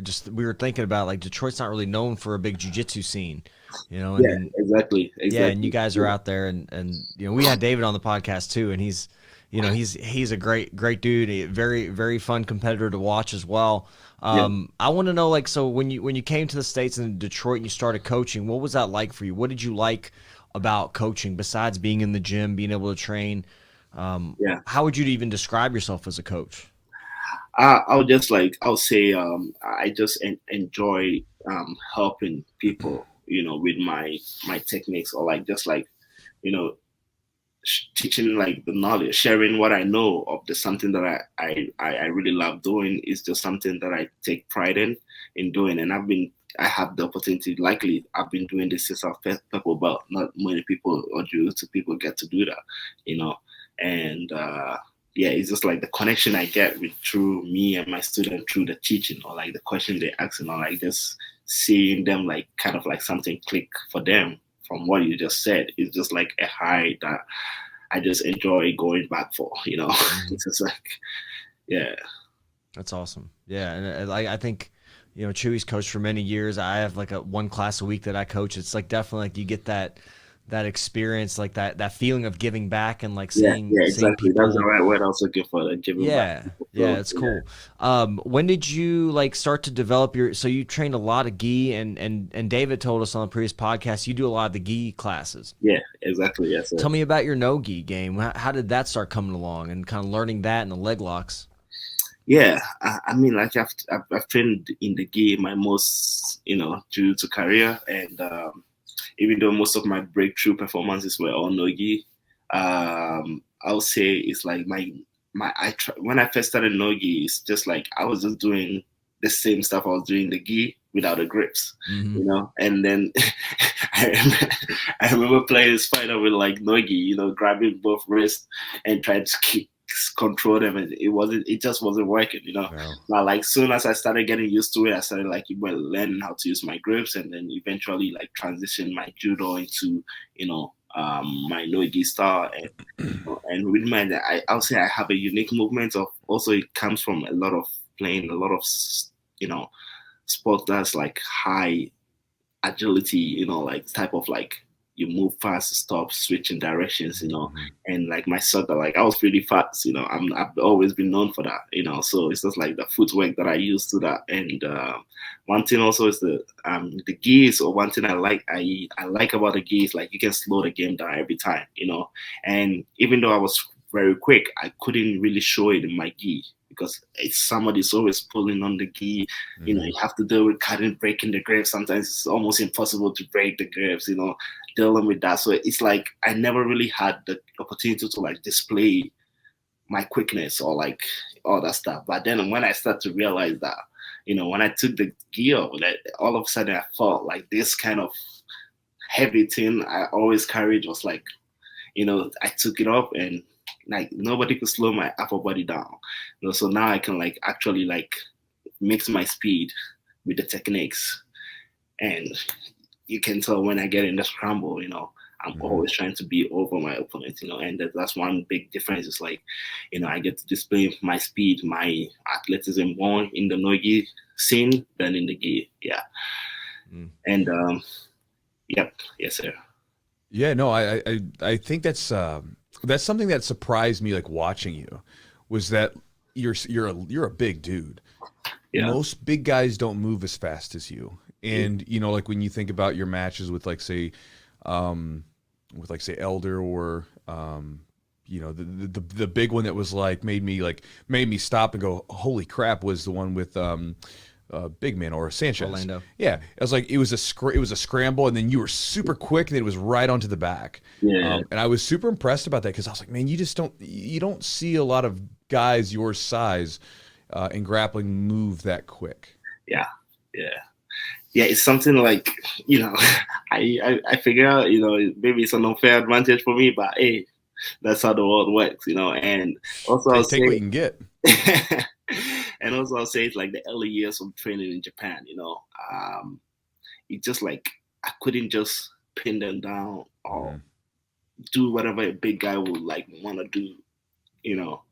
just we were thinking about like Detroit's not really known for a big jiu-jitsu scene, and yeah, then, exactly. Yeah, and you guys are out there, and we had David on the podcast too, and he's a great dude, a very very fun competitor to watch as well. I want to know, like, so when you came to the States in Detroit and you started coaching, what was that like for you? What did you like about coaching besides being in the gym, being able to train? How would you even describe yourself as a coach? I would say I just enjoy helping people, with my techniques, or like just like, teaching like the knowledge, sharing what I know of the something that I really love doing is just something that I take pride in doing. And I have the opportunity, likely I've been doing this since I've purple belt. Not many people or Jiu-Jitsu people get to do that, and it's just like the connection I get through me and my student through the teaching, or like the question they asking, or like just seeing them like kind of like something click for them from what you just said. It's just like a high that I just enjoy going back for, It's just like, yeah. That's awesome. Yeah, and I think, Chewy's coached for many years. I have like one class a week that I coach. It's like definitely like you get that experience, like that feeling of giving back and like seeing exactly. people. That's the right word. Also good for giving back. Yeah, it's cool. When did you like start to develop so you trained a lot of gi, and David told us on the previous podcast you do a lot of the gi classes. Yeah, exactly. Yes. Tell me about your Nogi game. How did that start coming along, and kind of learning that and the leg locks? Yeah, I mean, like I've trained in the gi my most Jiu-Jitsu career, and even though most of my breakthrough performances were on Nogi, I would say it's like when I first started Nogi, it's just like I was just doing the same stuff I was doing the gi without the grips, And then I remember playing Spider with like Nogi, grabbing both wrists and trying to control them, and it just wasn't working, No. Now, like, soon as I started getting used to it, I started like learning how to use my grips, and then eventually like transition my judo into my Nogi style, and with I'll say I have a unique movement of, also it comes from a lot of playing a lot of sport that's like high agility, like type of like you move fast, stop, switching directions, and like my soccer, like I was pretty fast, I've always been known for that, so it's just like the footwork that I use to that. And one thing also is the gears, or one thing I like about the gears, like you can slow the game down every time, and even though I was very quick, I couldn't really show it in my gi, because somebody's always pulling on the gi. You have to deal with breaking the grips. Sometimes it's almost impossible to break the grips, dealing with that. So it's like I never really had the opportunity to like display my quickness or like all that stuff. But then when I started to realize that, when I took the gi off, all of a sudden I felt like this kind of heavy thing I always carried was like, I took it off, and like nobody could slow my upper body down. So now I can like actually like mix my speed with the techniques, and you can tell when I get in the scramble, I'm always trying to be over my opponent, and that's one big difference. It's like, I get to display my speed, my athleticism more in the Nogi scene than in the gi. Yeah. And yep. Yes, sir. Yeah, no, I think that's something that surprised me, like watching you, was that you're a big dude. Yeah. Most big guys don't move as fast as you. And like when you think about your matches with like say with like say Elder or you know, the big one that was like made me stop and go, holy crap, was the one with Big Man or Sanchez. Orlando. Yeah, it was like it was a scramble, and then you were super quick, and then it was right onto the back. Yeah. And I was super impressed about that because I was like, man, you don't see a lot of guys your size in grappling move that quick. Yeah. It's something like, you know, I figure out, you know, maybe it's an unfair advantage for me, but hey, that's how the world works, you know. And also I'll Take what you can get. and also I'll say it's like the early years of training in Japan, you know. It's just like I couldn't just pin them down or do whatever a big guy would like want to do, you know.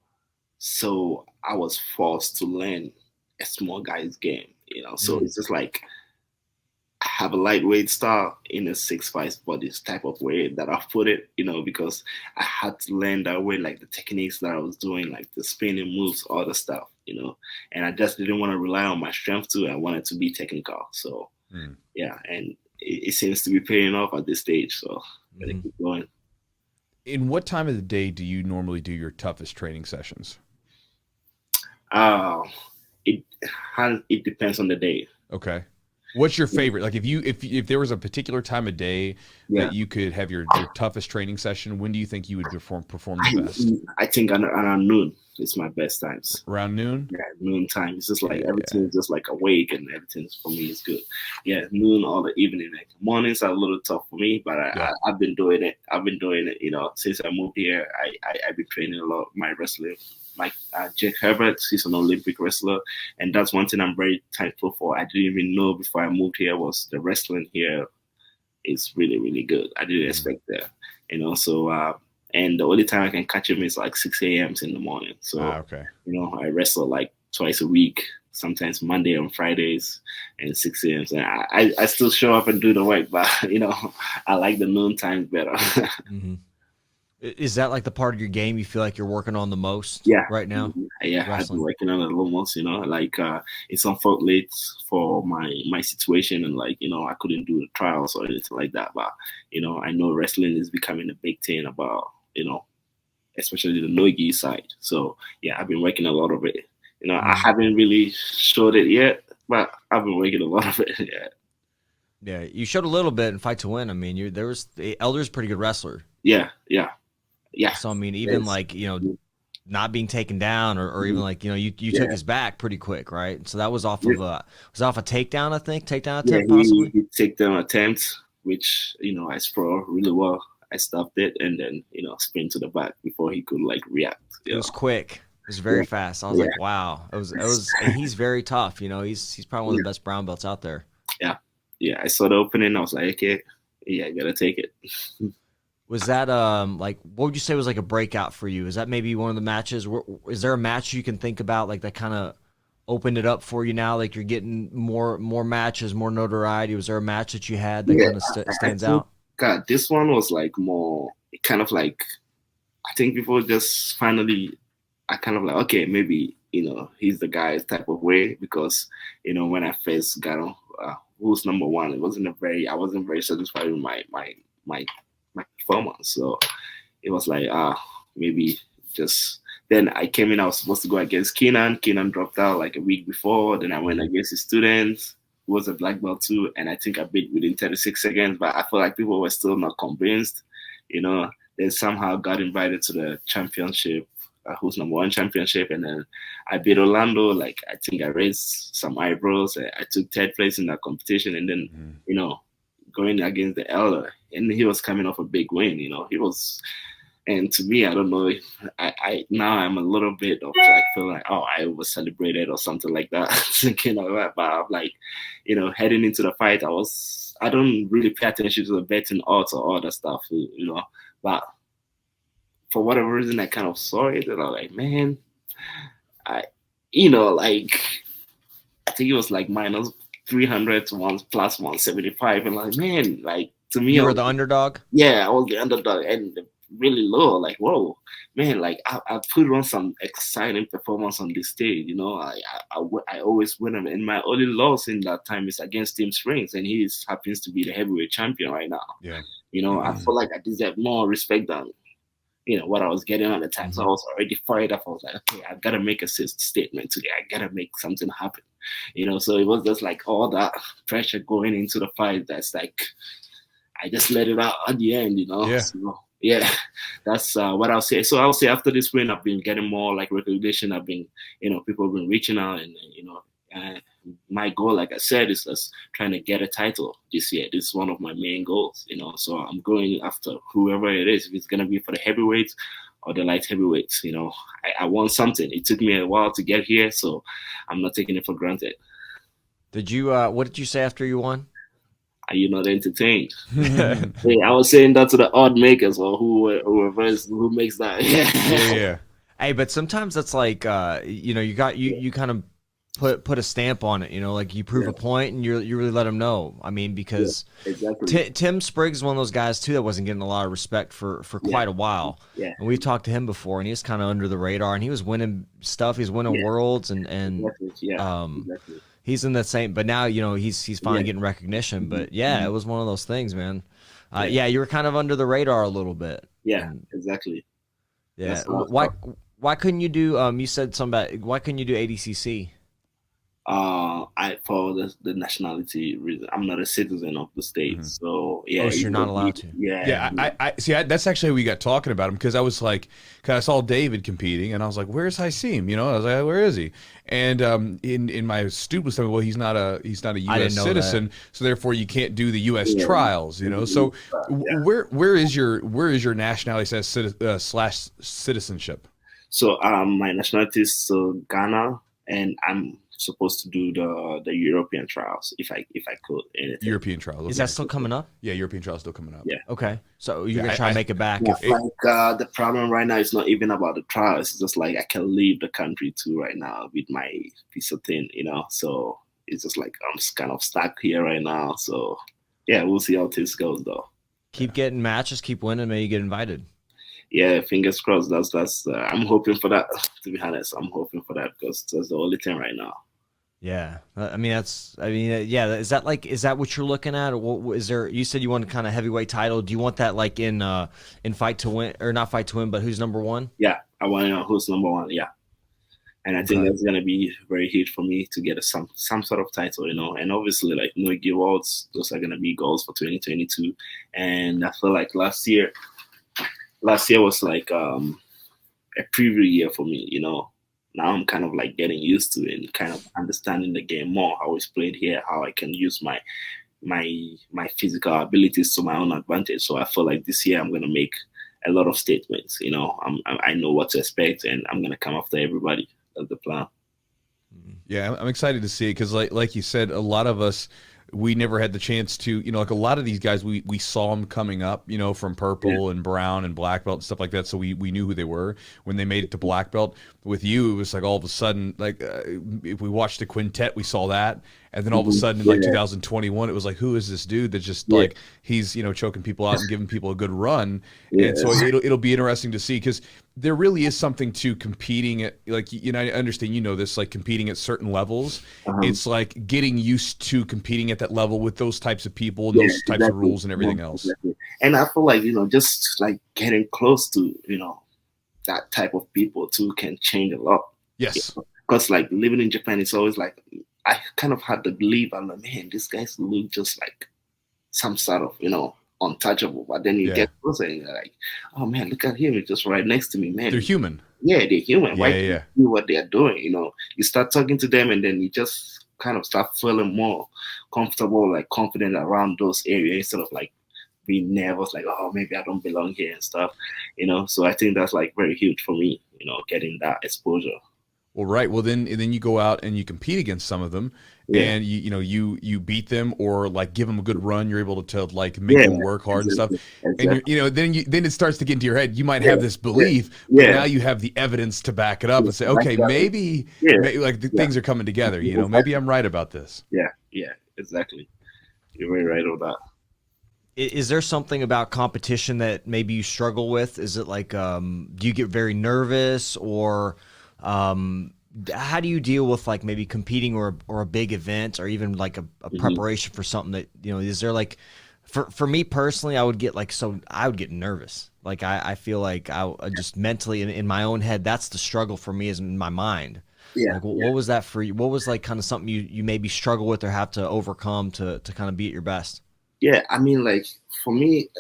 So I was forced to learn a small guy's game, you know. So it's just like I have a lightweight style in a 6'5" body type of way that I put it, you know, because I had to learn that way, like the techniques that I was doing, like the spinning moves, all the stuff, you know. And I just didn't want to rely on my strength too. I wanted to be technical. So yeah, and it seems to be paying off at this stage. So I'm gonna keep going. In what time of the day do you normally do your toughest training sessions? It depends on the day. Okay. What's your favorite? Like if there was a particular time of day that you could have your toughest training session, when do you think you would perform the best? I think around noon is my best times. Around noon? Yeah, noon time. It's just like everything is just like awake and everything for me is good. Yeah, noon or the evening. Like mornings are a little tough for me, but I've been doing it. You know, since I moved here. I've been training a lot. My wrestling. Like Jake Herbert, he's an Olympic wrestler, and that's one thing I'm very thankful for. I didn't even know before I moved here was the wrestling here is really, really good. I didn't expect that, you know. So and the only time I can catch him is like 6 a.m. in the morning. So you know, I wrestle like twice a week, sometimes Monday and Fridays, and 6 a.m. And I still show up and do the work, but you know, I like the noon times better. Is that like the part of your game you feel like you're working on the most right now? Yeah, I've been working on it the most, you know, like it's unfortunate for my situation and like, you know, I couldn't do the trials or anything like that. But, you know, I know wrestling is becoming a big thing about, you know, especially the Nogi side. So, yeah, I've been working a lot of it. You know, I haven't really showed it yet, but I've been working a lot of it. Yeah, you showed a little bit in Fight to Win. I mean, Elder's a pretty good wrestler. Yeah. So I mean, even like, you know, not being taken down or even like, you know, you took his back pretty quick, right? So that was off of a takedown, I think, attempt possibly. He takedown attempt, which, you know, I sprawl really well. I stopped it and then, you know, sprint to the back before he could like react. It was quick. It was very fast. I was like, wow. It was. He's very tough. You know, he's probably one of the best brown belts out there. Yeah. I saw the opening. I was like, okay, I gotta take it. Was that like, what would you say was like a breakout for you? Is that maybe one of the matches? Is there a match you can think about like that kind of opened it up for you now? Like you're getting more matches, more notoriety. Was there a match that you had that kind of stands out? God, this one was like more kind of like, I think people just finally, I kind of like, okay, maybe, you know, he's the guy type of way, because, you know, when I first got on, who's number one, I wasn't very satisfied with my performance. So it was like, maybe just, then I came in, I was supposed to go against Keenan. Keenan dropped out like a week before. Then I went against his students, who was a black belt too. And I think I beat within 36 seconds, but I feel like people were still not convinced, you know. Then somehow got invited to the championship, who's number one championship. And then I beat Orlando. Like, I think I raised some eyebrows. I took third place in that competition. And then, you know, going against the Elder, and he was coming off a big win, you know. He was, and to me, I don't know, now I'm a little bit of like feel like, oh, I was celebrated or something like that, thinking of that. But I'm like, you know, heading into the fight, I don't really pay attention to the betting odds or all that stuff, you know. But for whatever reason, I kind of saw it, and I'm like, man, you know, like, I think it was like minus 300 to plus 175, and like, man, like, to me, you were the underdog. Yeah, I was the underdog, and really low. Like, whoa, man, like I put on some exciting performance on this stage. I always win them. And my only loss in that time is against Tim Springs, and he happens to be the heavyweight champion right now. Yeah. I feel like I deserve more respect than what I was getting at the time. So I was already fired up. I was like, okay, I gotta make a statement today. I gotta make something happen. So it was just like all that pressure going into the fight. That's like, I just let it out at the end, Yeah. So, yeah, that's what I'll say. So I'll say after this win, I've been getting more like recognition. I've been, people have been reaching out, and my goal, like I said, is just trying to get a title this year. This is one of my main goals, So I'm going after whoever it is. If it's gonna be for the heavyweights or the light heavyweights, I want something. It took me a while to get here, so I'm not taking it for granted. Did you? What did you say after you won? Are you not entertained? Hey, I was saying that to the odd makers or who makes that. Yeah. Hey, but sometimes that's like, you kind of put a stamp on it, like you prove a point and you really let them know. I mean, because exactly. Tim Spriggs is one of those guys too that wasn't getting a lot of respect for quite a while. Yeah. And we've talked to him before, and he was kind of under the radar, and he was winning stuff. He's winning worlds, and exactly. He's in the same, but now he's finally getting recognition. But it was one of those things, man. You were kind of under the radar a little bit. Yeah, exactly. Yeah. Why couldn't you do? You said something about why couldn't you do ADCC? For the nationality reason, I'm not a citizen of the state, so so you're not allowed to. I see. That's actually how we got talking about him, because I was like, because I saw David competing, and I was like, "Where's Haisam?" I was like, "Where is he?" And in my stupid stuff, well, he's not a U.S. citizen, so therefore you can't do the U.S. trials. So where is your nationality slash citizenship? So my nationality is Ghana, and I'm supposed to do the European trials if I could. Anything. European trials. Is that still coming up? Yeah, European trials still coming up. Yeah. Okay. So you're gonna try to make it back. The problem right now is not even about the trials. It's just like I can leave the country too right now with my visa thing, So it's just like I'm just kind of stuck here right now. So yeah, we'll see how this goes though. Keep getting matches, keep winning, maybe you get invited. Yeah, fingers crossed. That's I'm hoping for that. To be honest, I'm hoping for that because that's the only thing right now. Yeah, is that what you're looking at? Or is there? You said you want kind of heavyweight title. Do you want that like in fight to win, or not fight to win, but who's number one? Yeah, I want to know who's number one. Yeah, and I think that's gonna be very huge for me to get some sort of title, And obviously, like Nogi Worlds, those are gonna be goals for 2022. And I feel like last year was like a preview year for me, Now I'm kind of like getting used to it and kind of understanding the game more, how it's played here, how I can use my physical abilities to my own advantage. So I feel like this year I'm gonna make a lot of statements. I know what to expect, and I'm gonna come after everybody. That's the plan. Yeah, I'm excited to see it because, like you said, a lot of us, we never had the chance to, like a lot of these guys, we saw them coming up, from purple and brown and black belt and stuff like that. So we knew who they were when they made it to black belt. With you, it was like all of a sudden, like if we watched the quintet, we saw that. And then all of a sudden in like 2021, it was like, who is this dude that's just like, he's, choking people out and giving people a good run. And so it'll be interesting to see, because there really is something to competing at, like, I understand, this, like competing at certain levels. It's like getting used to competing at that level with those types of people, and those types of rules and everything else. Exactly. And I feel like, just like getting close to, that type of people too can change a lot. Yes. Because like living in Japan, it's always like, I kind of had to believe, I'm like, man, these guys look just like some sort of, untouchable. But then you get closer and you're like, oh man, look at him. He's just right next to me, man. They're human. Yeah, they're human. Why do what they're doing? You start talking to them and then you just kind of start feeling more comfortable, like confident around those areas instead of like being nervous, like, oh, maybe I don't belong here and stuff, So I think that's like very huge for me, getting that exposure. Well, right. Well, then you go out and you compete against some of them, and you beat them, or like give them a good run. You're able to like make them work hard and stuff. Exactly. And then it starts to get into your head. You might have this belief, but now you have the evidence to back it up and say, okay, maybe like things are coming together. Maybe I'm right about this. Yeah, exactly. You're very right about that. Is there something about competition that maybe you struggle with? Is it like, do you get very nervous, or how do you deal with like maybe competing or a big event, or even like a preparation for something that, is there like, for me personally, I would get nervous. Like I feel like I just mentally in my own head, that's the struggle for me, is in my mind. Yeah. Like what was that for you? What was like kind of something you maybe struggle with or have to overcome to kind of be at your best? Yeah, I mean, like for me,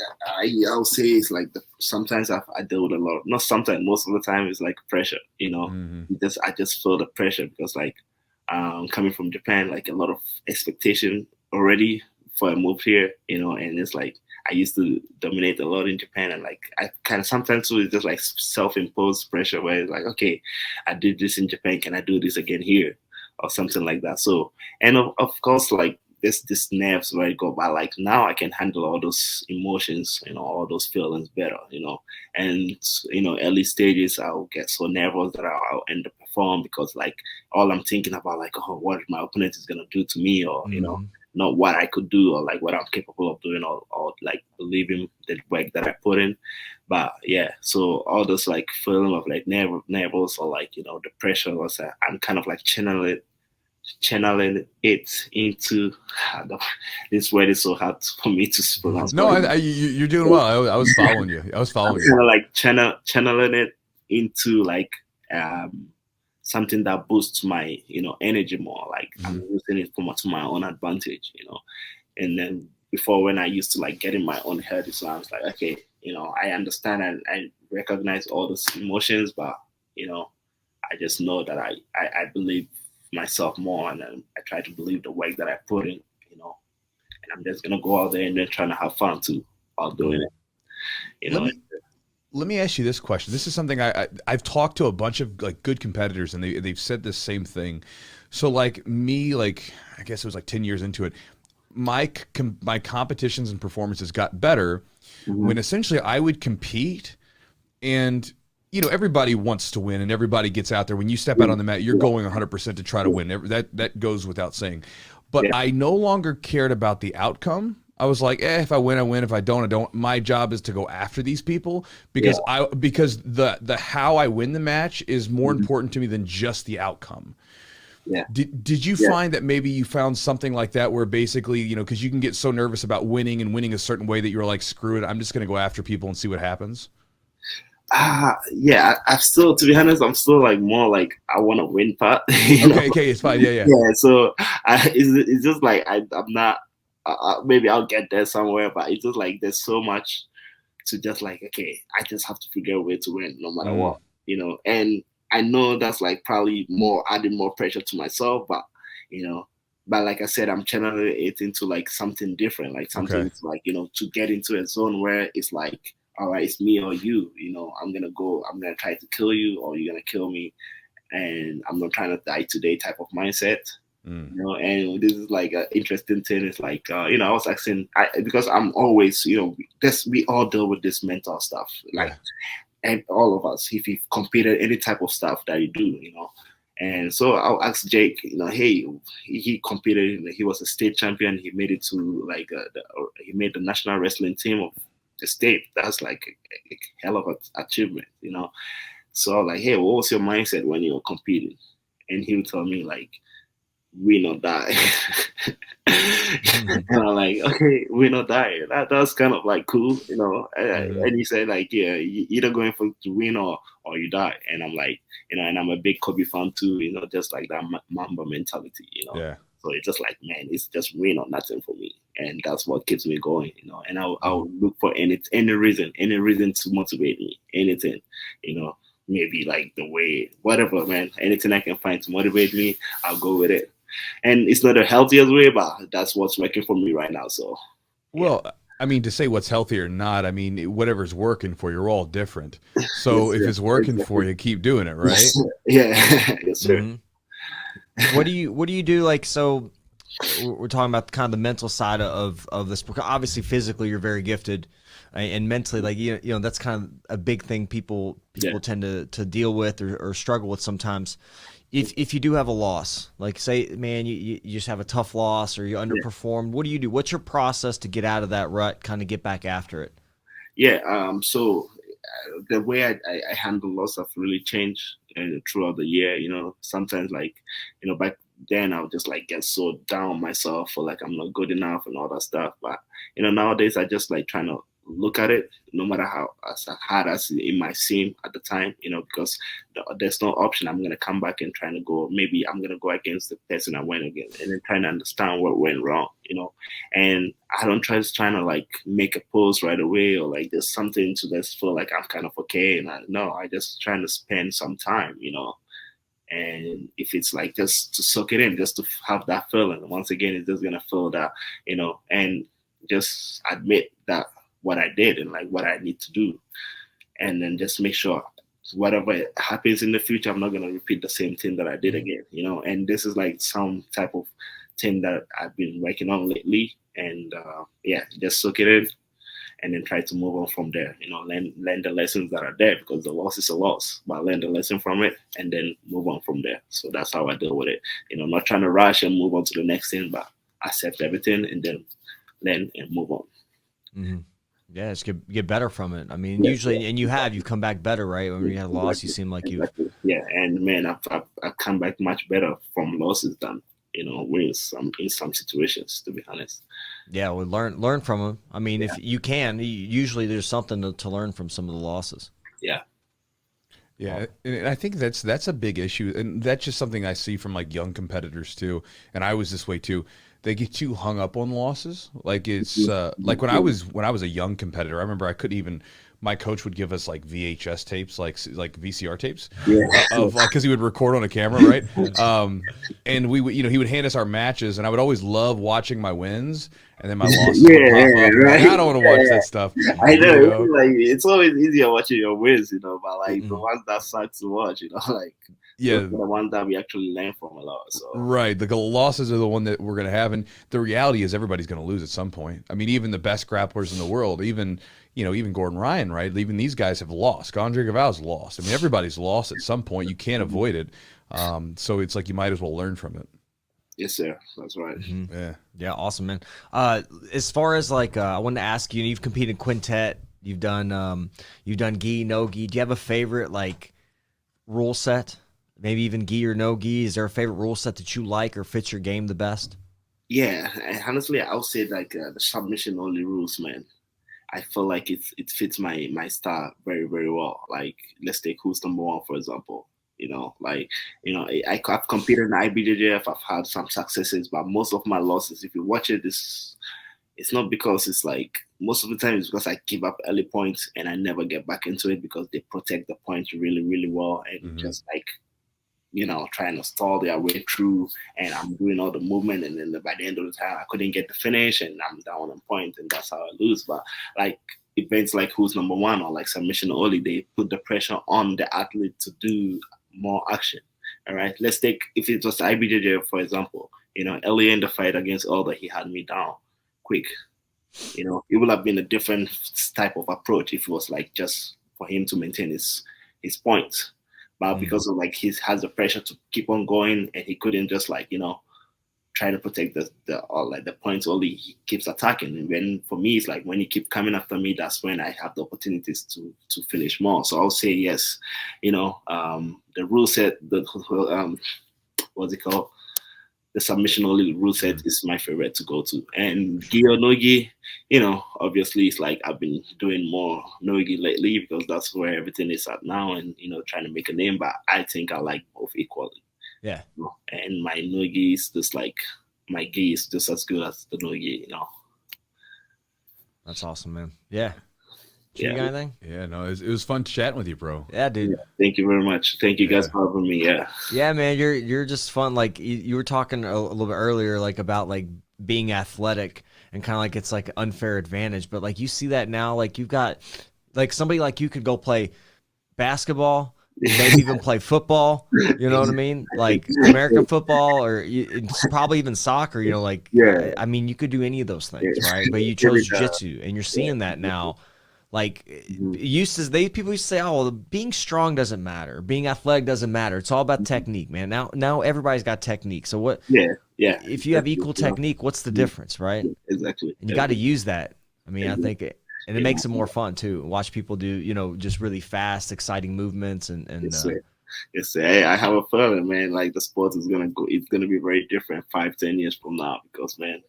I'll say it's like sometimes I deal with a lot. Not sometimes, most of the time, it's like pressure. I just feel the pressure because like coming from Japan, like a lot of expectation already before I moved here. And it's like I used to dominate a lot in Japan, and like I kind of sometimes too, it's just like self-imposed pressure where it's like, okay, I did this in Japan, can I do this again here, or something like that. So, and of course, like. This nerves where I go, but like now I can handle all those emotions, all those feelings better, and early stages I'll get so nervous that I'll end up perform because like all I'm thinking about like, oh, what my opponent is gonna do to me, or not what I could do, or like what I'm capable of doing, or like believing the work that I put in. But yeah, so all this like feeling of like nervous or like the pressure was I'm kind of like channeling it into this word is so hard for me to pronounce. No, you're doing well. I was following you. Kind of like channeling it into like something that boosts my energy more. Like I'm using it to my own advantage, And then before, when I used to like get in my own head, so I was like, okay, I understand and I recognize all those emotions, but I just know that I believe myself more, and then I try to believe the work that I put in, and I'm just gonna go out there and then trying to have fun too while doing it. Let me ask you this question. This is something I've talked to a bunch of like good competitors, and they've said this same thing. So like me, like I guess it was like 10 years into it, my competitions and performances got better when essentially I would compete, and everybody wants to win and everybody gets out there. When you step out on the mat, you're going 100% to try to win. That goes without saying. But I no longer cared about the outcome. I was like, if I win, I win. If I don't, I don't. My job is to go after these people because the how I win the match is more important to me than just the outcome. Yeah. Did you find that maybe you found something like that where basically, because you can get so nervous about winning and winning a certain way that you're like, screw it, I'm just going to go after people and see what happens? Yeah, I'm still, to be honest, I'm still like more like I want to win part. Okay, it's fine. Yeah. So it's just like I'm not. Maybe I'll get there somewhere, but it's just like there's so much to just like, okay, I just have to figure a way to win no matter what, And I know that's like probably adding more pressure to myself, but but like I said, I'm channeling it into like something different, like something like to get into a zone where it's like, all right, it's me or you, I'm going to try to kill you or you're going to kill me. And I'm not trying to die today type of mindset, and this is like an interesting thing. It's like, I was asking, because I'm always, we all deal with this mental stuff, like, and all of us, if you've competed any type of stuff that you do, And so I'll ask Jake, hey, he competed, he was a state champion. He made it to like, he made the national wrestling team of the state. That's like a hell of an achievement, So I'm like, hey, what was your mindset when you were competing? And he would tell me like, win or die. And I'm like, okay, win or die. That's kind of like cool, And he said like, yeah, you either going for to win or you die. And I'm like, and I'm a big Kobe fan too, just like that Mamba mentality, Yeah. So it's just like, man, it's just win or nothing for me. And that's what keeps me going, and I'll look for any reason to motivate me, anything, maybe like the way, whatever, man, anything I can find to motivate me, I'll go with it. And it's not the healthiest way, but that's what's working for me right now. So, well, I mean, to say what's healthy or not, I mean, whatever's working for you, we're all different. So if it's working for you, keep doing it, right? Yeah, yes, sir. Mm-hmm. What do you do? Like, so we're talking about kind of the mental side of this. Obviously, physically, you're very gifted. and mentally, like you know that's kind of a big thing people tend to deal with or struggle with sometimes. If you do have a loss, like say, man, you just have a tough loss or you underperformed, what do you do? What's your process to get out of that rut, kind of get back after it? Yeah. So the way I handle loss have really changed throughout the year. You know, sometimes like, you know, back then I would just like get so down on myself for like I'm not good enough and all that stuff. But you know, nowadays I just like trying to look at it, no matter how as hard as it might seem at the time, you know, because there's no option. I'm gonna come back and trying to go. Maybe I'm gonna go against the person I went against, and then trying to understand what went wrong, you know. And I don't trying to like make a pose right away or like there's something to just feel like I'm kind of okay. And I just trying to spend some time, you know. And if it's like just to soak it in, just to have that feeling, once again, it's just gonna feel that, you know, and just admit that what I did and like what I need to do, and then just make sure whatever happens in the future, I'm not gonna repeat the same thing that I did again, you know. And this is like some type of thing that I've been working on lately, and just soak it in, and then try to move on from there. You know, learn the lessons that are there, because the loss is a loss, but learn the lesson from it and then move on from there. So that's how I deal with it. You know, not trying to rush and move on to the next thing, but accept everything and then learn and move on. Mm-hmm. Yeah, just get better from it. I mean, usually, and you've come back better, right? When you had a loss, you seem like you've. Yeah, and man, I've come back much better from losses than, you know, wins in some situations, to be honest. Yeah, well, learn from them. I mean, if you can, usually there's something to learn from some of the losses. Yeah. Yeah, and I think that's a big issue, and that's just something I see from like young competitors too. And I was this way too. They get too hung up on losses. Like it's like when I was a young competitor, I remember I couldn't even. My coach would give us like VHS tapes, like VCR tapes, of because he would record on a camera, right? And we would, you know, he would hand us our matches, and I would always love watching my wins, and then my losses would pop up. Right. Like, I don't want to watch that stuff. I know. Like it's always easier watching your wins, you know, but like the ones that suck to watch, you know, like. Yeah, the ones that we actually learn from a lot. So. Right, the losses are the one that we're going to have, and the reality is everybody's going to lose at some point. I mean, even the best grapplers in the world, even Gordon Ryan, right? Even these guys have lost. Andre Galval's lost. I mean, everybody's lost at some point. You can't avoid it. So it's like you might as well learn from it. Yes, sir. That's right. Mm-hmm. Yeah, awesome, man. As far as like, I wanted to ask you. You've competed in quintet. You've done gi, no-gi. Do you have a favorite like rule set? Maybe even gi or no gi. Is there a favorite rule set that you like or fits your game the best? Yeah, honestly, I would say like the submission only rules, man. I feel like it fits my style very, very well. Like let's take who's number one, for example. You know, like, you know, I've competed in IBJJF. I've had some successes, but most of my losses, if you watch it, it's not because it's like most of the time it's because I give up early points and I never get back into it because they protect the points really, really well and just like, you know, trying to stall their way through, and I'm doing all the movement, and then by the end of the time, I couldn't get the finish, and I'm down on point, and that's how I lose. But like events like who's number one or like submission only, they put the pressure on the athlete to do more action. All right, let's take if it was IBJJ, for example. You know, earlier in the fight against Alder, he had me down quick. You know, it would have been a different type of approach if it was like just for him to maintain his points. But because of like he has the pressure to keep on going, and he couldn't just like, you know, try to protect the points only, he keeps attacking. And when for me it's like when he keep coming after me, that's when I have the opportunities to finish more. So I'll say yes, you know, the rule set, what's it called? The submission only rule set is my favorite to go to. And gi or nogi, you know, obviously it's like I've been doing more nogi lately because that's where everything is at now, and, you know, trying to make a name, but I think I like both equally. Yeah. You know? And my nogi is just like, my gi is just as good as the nogi, you know. That's awesome, man. Yeah. Yeah. You got anything? Yeah, no, it was fun chatting with you, bro. Yeah, dude. Yeah, thank you very much. Thank you guys for having me. Yeah. Yeah, man, you're just fun. Like you were talking a little bit earlier, like about like being athletic and kind of like it's like unfair advantage. But like you see that now, like you've got like somebody like you could go play basketball, maybe even play football. You know what I mean? Like American football, or it's probably even soccer. You know, like I mean, you could do any of those things, right? But you chose jiu-jitsu, and you're seeing that now. Like Mhm. people used to say, oh, well, being strong doesn't matter, being athletic doesn't matter. It's all about technique, man. Now everybody's got technique. So what? Yeah, yeah. If you have Exactly. equal technique, what's the difference, right? Yeah, exactly. And you got to use that. I mean, I think and it Yeah. makes it more fun too. Watch people do, just really fast, exciting movements and Yes, sir. Yes, sir. Hey, I have a feeling, man. Like the sport is gonna go. It's gonna be very different 5-10 years from now because, man,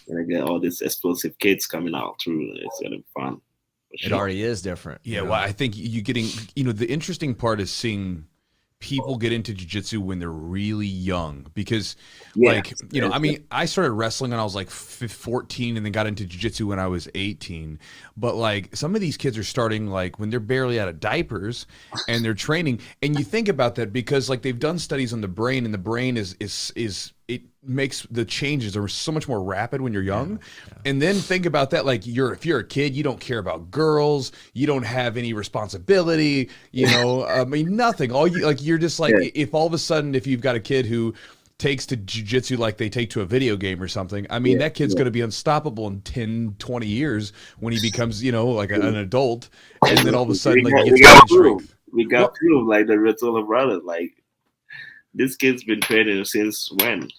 you're gonna get all these explosive kids coming out through. It's gonna be fun. For it sure. already is different. Yeah, well, I think you getting, the interesting part is seeing people get into jiu-jitsu when they're really young because Yeah. I mean, I started wrestling when I was like 14 and then got into jiu-jitsu when I was 18. But like some of these kids are starting like when they're barely out of diapers and they're training. And you think about that because like they've done studies on the brain and the brain is it makes the changes are so much more rapid when you're young. And then think about that, like if you're a kid, you don't care about girls, you don't have any responsibility, I mean nothing. All you like you're just like if all of a sudden if you've got a kid who takes to jiu-jitsu like they take to a video game or something, I mean that kid's going to be unstoppable in 10-20 years when he becomes like an adult, and then all of a sudden like he gets strength. We got proof like the Ritual brothers. Like this kid's been training since when?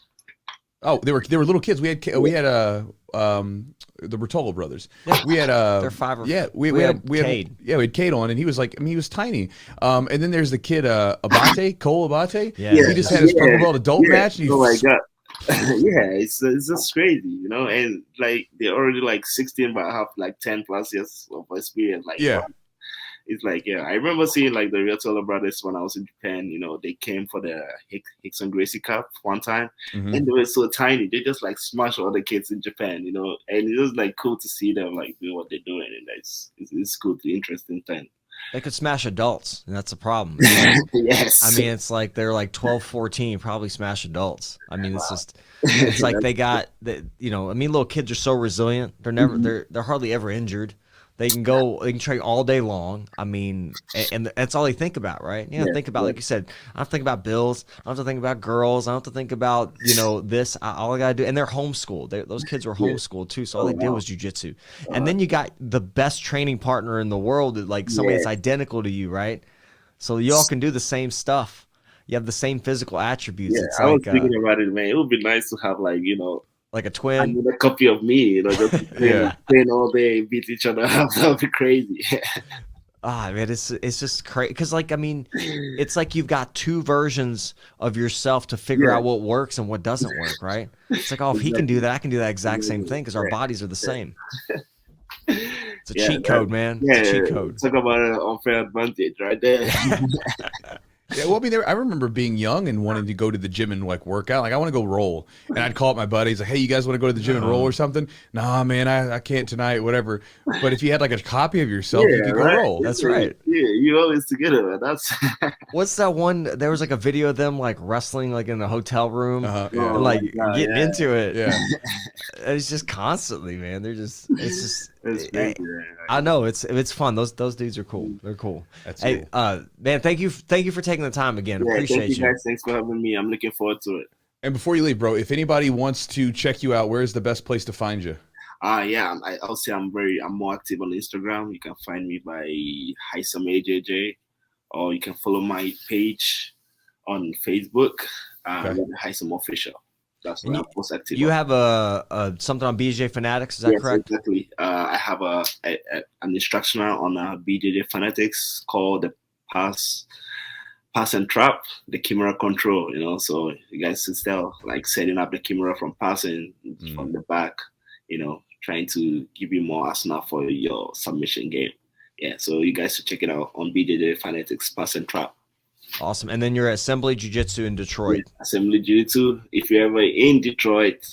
Oh, they were little kids. We had the Bertolo brothers. Yeah. We had They're 5 or we had Cade. we had Cade on, and he was like, I mean, he was tiny. And then there's the kid Abate, Cole Abate. Yeah. He just had his purple belt adult match. And Oh my god. Yeah, it's just crazy, and like they're already like 16 but have like 10+ years of experience. Like it's like, I remember seeing like the Real Taylor brothers when I was in Japan. They came for the Hickson Gracie Cup one time, and they were so tiny. They just like smashed all the kids in Japan, and it was like cool to see them like doing what they're doing, and it's cool, the interesting thing. They could smash adults, and that's the problem. Yes. I mean, it's like they're like 12, 14, probably smash adults. I mean, it's like they got I mean, little kids are so resilient. They're never, they're hardly ever injured. They can train all day long. I mean, and that's all they think about, right? Think about, like you said, I don't have to think about bills. I don't have to think about girls. I don't have to think about, this. All I got to do, and they're homeschooled. Those kids were homeschooled too. So all they did was jujitsu. And then you got the best training partner in the world, like somebody that's identical to you, right? So you all can do the same stuff. You have the same physical attributes. Yeah, it's I was like, thinking about it, man. It would be nice to have like, like a I twin. need a copy of me, just playing all day, beat each other up. That would be crazy. Man, it's just crazy because, like, I mean, it's like you've got two versions of yourself to figure out what works and what doesn't work, right? It's like, if he can do that, I can do that exact same thing because our bodies are the same. It's a cheat code, man. It's a cheat code. Talk about an unfair advantage right there. Yeah, well, I mean, I remember being young and wanting to go to the gym and like work out. Like, I want to go roll, and I'd call up my buddies like, "Hey, you guys want to go to the gym and roll or something?" Nah, man, I can't tonight. Whatever. But if you had like a copy of yourself, you could go roll. That's right. Yeah, you always together, man. That's what's that one? There was like a video of them like wrestling like in a hotel room, and like getting into it. Yeah, it's just constantly, man. It's just. It's crazy, I know it's fun. Those dudes are cool. They're cool. That's cool. Man, thank you for taking the time again. Appreciate thank you guys. Thanks for having me. I'm looking forward to it. And before you leave, bro, if anybody wants to check you out, where's the best place to find you? I'll say I'm more active on Instagram. You can find me by Haisam Rida, or you can follow my page on Facebook, Haisam Official. That's what I'm most active. You have a something on BJJ Fanatics, is that correct? Exactly. I have an instructional on BJJ Fanatics called the Pass and Trap, the camera control. So you guys can tell, like setting up the camera from passing from the back, trying to give you more arsenal for your submission game. Yeah, so you guys should check it out on BJJ Fanatics Pass and Trap. Awesome. And then you're at Assembly Jiu-Jitsu in Detroit. Yeah, Assembly Jiu-Jitsu. If you're ever in Detroit,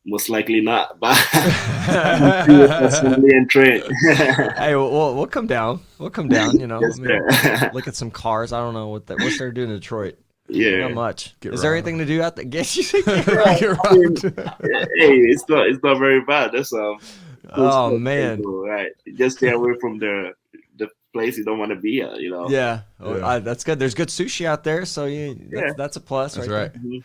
most likely not, but Assembly and train. Hey, we'll come down. We'll come down, Yes, look at some cars. I don't know what's there to do in Detroit. Yeah. Not much. Get Is robbed. there anything to do out there? Get you. Get robbed. Hey, it's not very bad. That's Oh man. Right. Just stay away from the place you don't want to be at, Yeah. That's good. There's good sushi out there, so that's a plus. That's right. right. There.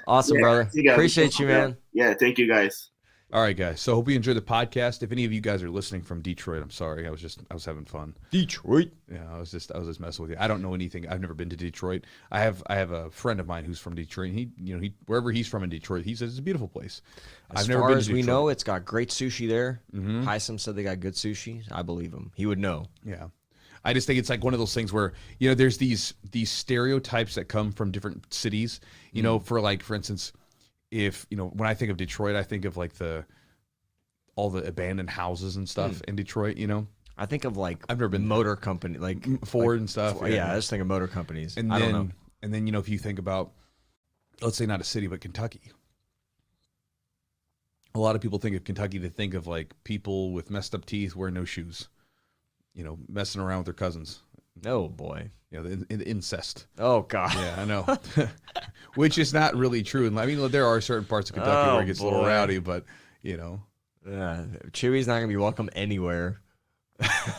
Awesome, brother. You guys. Appreciate you, man. Yeah, thank you guys. All right, guys. So hope you enjoyed the podcast. If any of you guys are listening from Detroit, I'm sorry. I was having fun. Detroit. Yeah, I was just messing with you. I don't know anything. I've never been to Detroit. I have a friend of mine who's from Detroit. And he wherever he's from in Detroit, he says it's a beautiful place. As I've never far been as to we Detroit. know, it's got great sushi there. Haisam said they got good sushi. I believe him. He would know. Yeah. I just think it's like one of those things where, there's these stereotypes that come from different cities, for instance, if, when I think of Detroit, I think of like all the abandoned houses and stuff in Detroit, I think of like I've never been motor company, like Ford and stuff. Yeah, I just think of motor companies. And I then, don't know. And then, if you think about, let's say not a city, but Kentucky. A lot of people think of Kentucky to think of like people with messed up teeth wearing no shoes, messing around with their cousins. Oh boy. The incest. Oh God. Yeah, I know. Which is not really true. And I mean, there are certain parts of Kentucky where it gets a little rowdy, but Chewy's not gonna be welcome anywhere.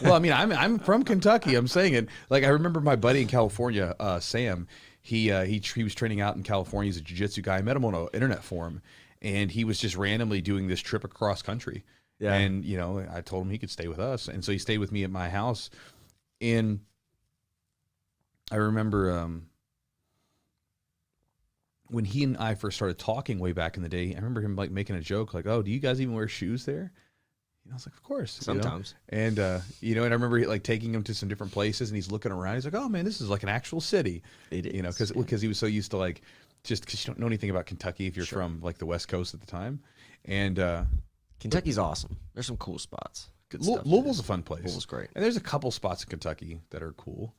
Well, I mean, I'm from Kentucky. I'm saying it. Like I remember my buddy in California, Sam. He was training out in California. He's a jiu-jitsu guy. I met him on an internet forum, and he was just randomly doing this trip across country. Yeah. And I told him he could stay with us, and so he stayed with me at my house. And I remember when he and I first started talking way back in the day. I remember him like making a joke, like, "Oh, do you guys even wear shoes there?" I was like, "Of course." Sometimes. And and I remember like taking him to some different places, and he's looking around. He's like, "Oh man, this is like an actual city." It is. Because he was so used to like just because you don't know anything about Kentucky if you're from like the West Coast at the time. And Kentucky's awesome. There's some cool spots. Good stuff. Louisville's a fun place. Louisville's great. And there's a couple spots in Kentucky that are cool.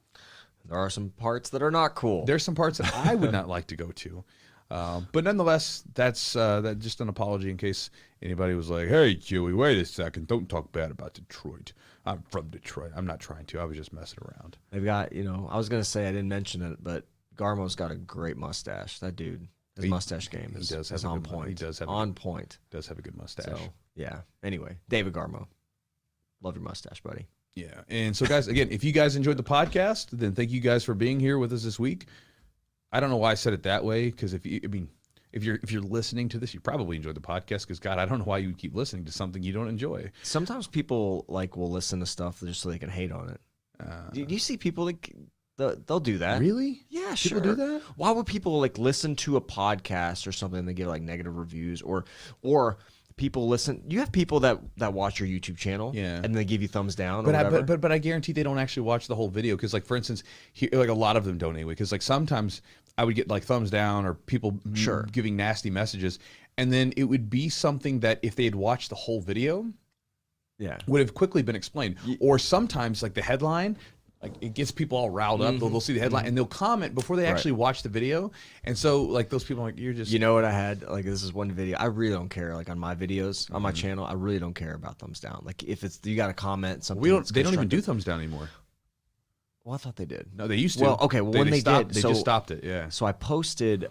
There are some parts that are not cool. There's some parts that I would not like to go to. But nonetheless, that's just an apology in case anybody was like, "Hey, Chewy, wait a second. Don't talk bad about Detroit. I'm from Detroit." I'm not trying to. I was just messing around. They've got, I was going to say I didn't mention it, but Garmo's got a great mustache. That dude, his mustache game is on point. He does have on point. Does have a good mustache. So, yeah. Anyway, David Garmo. Love your mustache, buddy. Yeah. And so, guys, again, if you guys enjoyed the podcast, then thank you guys for being here with us this week. I don't know why I said it that way, because if you're listening to this, you probably enjoyed the podcast. Because God, I don't know why you would keep listening to something you don't enjoy. Sometimes people will listen to stuff just so they can hate on it. Do you see people they'll do that? Really? Yeah, people sure. do that. Why would people listen to a podcast or something and they give negative reviews or people listen? You have people that watch your YouTube channel, and they give you thumbs down. But I guarantee they don't actually watch the whole video, because for instance, a lot of them don't anyway. Because sometimes I would get thumbs down or people giving nasty messages, and then it would be something that if they had watched the whole video, would have quickly been explained. Or sometimes the headline. It gets people all riled up. They'll see the headline and they'll comment before they actually watch the video. And so those people are you're just... You know what I had? This is one video. I really don't care. On my videos, on my channel, I really don't care about thumbs down. If it's, you got to comment something. They don't even do thumbs down anymore. Well, I thought they did. No, they used to. Well, okay. Well, when they stopped, did, they just stopped it. Yeah. So I posted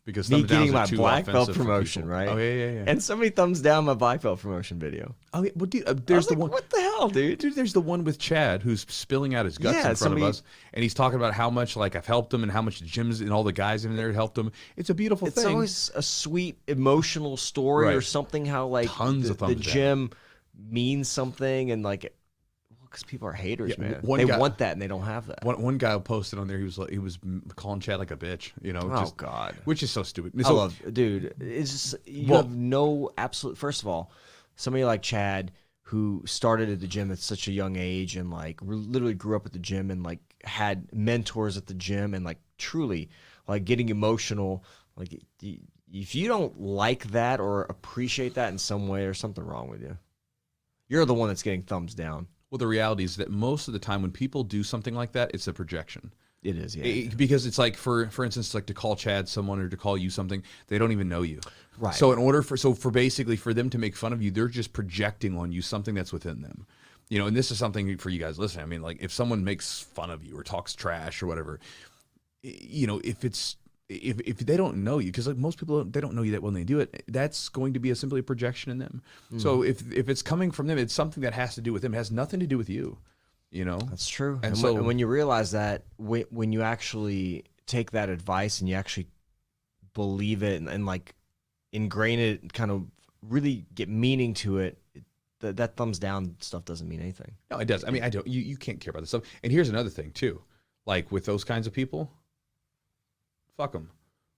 because me getting my black belt promotion, right? Oh yeah. And somebody thumbs down my black belt promotion video. Oh, yeah, well, dude, there's the one. What the hell, dude? Dude, there's the one with Chad who's spilling out his guts in front of us, and he's talking about how much I've helped him and how much the gyms and all the guys in there helped him. It's a beautiful thing. It's always a sweet emotional story or something. How tons of thumbs the gym means something and because people are haters, man. They want that and they don't have that. One guy posted on there. He was calling Chad a bitch. God, which is so stupid. I love, dude. It's just you have no absolute. First of all, somebody like Chad who started at the gym at such a young age and literally grew up at the gym and had mentors at the gym and truly getting emotional. If you don't like that or appreciate that in some way, there's something wrong with you. You're the one that's getting thumbs down. Well, the reality is that most of the time when people do something like that, it's a projection. It is, yeah. Because it's for instance, to call Chad someone or to call you something, they don't even know you. Right. So in order for basically for them to make fun of you, they're just projecting on you something that's within them. And this is something for you guys listening. I mean, if someone makes fun of you or talks trash or whatever, if they don't know you, because most people they don't know you that when they do it, that's going to be simply a projection in them. So if it's coming from them, it's something that has to do with them. It has nothing to do with you. That's true. And so when you realize that, when you actually take that advice and you actually believe it and ingrain it kind of really get meaning to it, that thumbs down stuff doesn't mean anything. No, it does. I mean, I don't. You can't care about this stuff. And here's another thing too, like with those kinds of people, fuck them.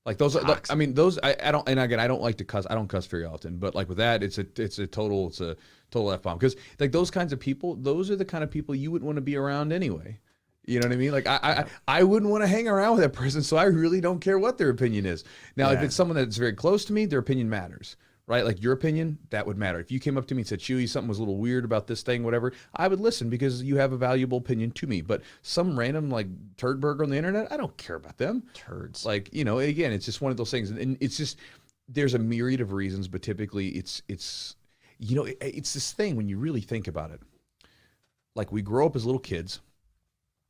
Like those, I mean, those. I don't. And again, I don't like to cuss. I don't cuss very often. But like with that, it's a total F-bomb, because like those kinds of people, those are the kind of people you wouldn't want to be around anyway. You know what I mean? Like I wouldn't want to hang around with that person, so I really don't care what their opinion is. Now, if it's someone that's very close to me, their opinion matters, right? Like your opinion, that would matter. If you came up to me and said, Chewy, something was a little weird about this thing, whatever, I would listen because you have a valuable opinion to me. But some random like turd burger on the internet, I don't care about them. Turds. Like, you know, again, it's just one of those things. And it's just, there's a myriad of reasons, but typically it's you know, it's this thing when you really think about it. Like we grow up as little kids,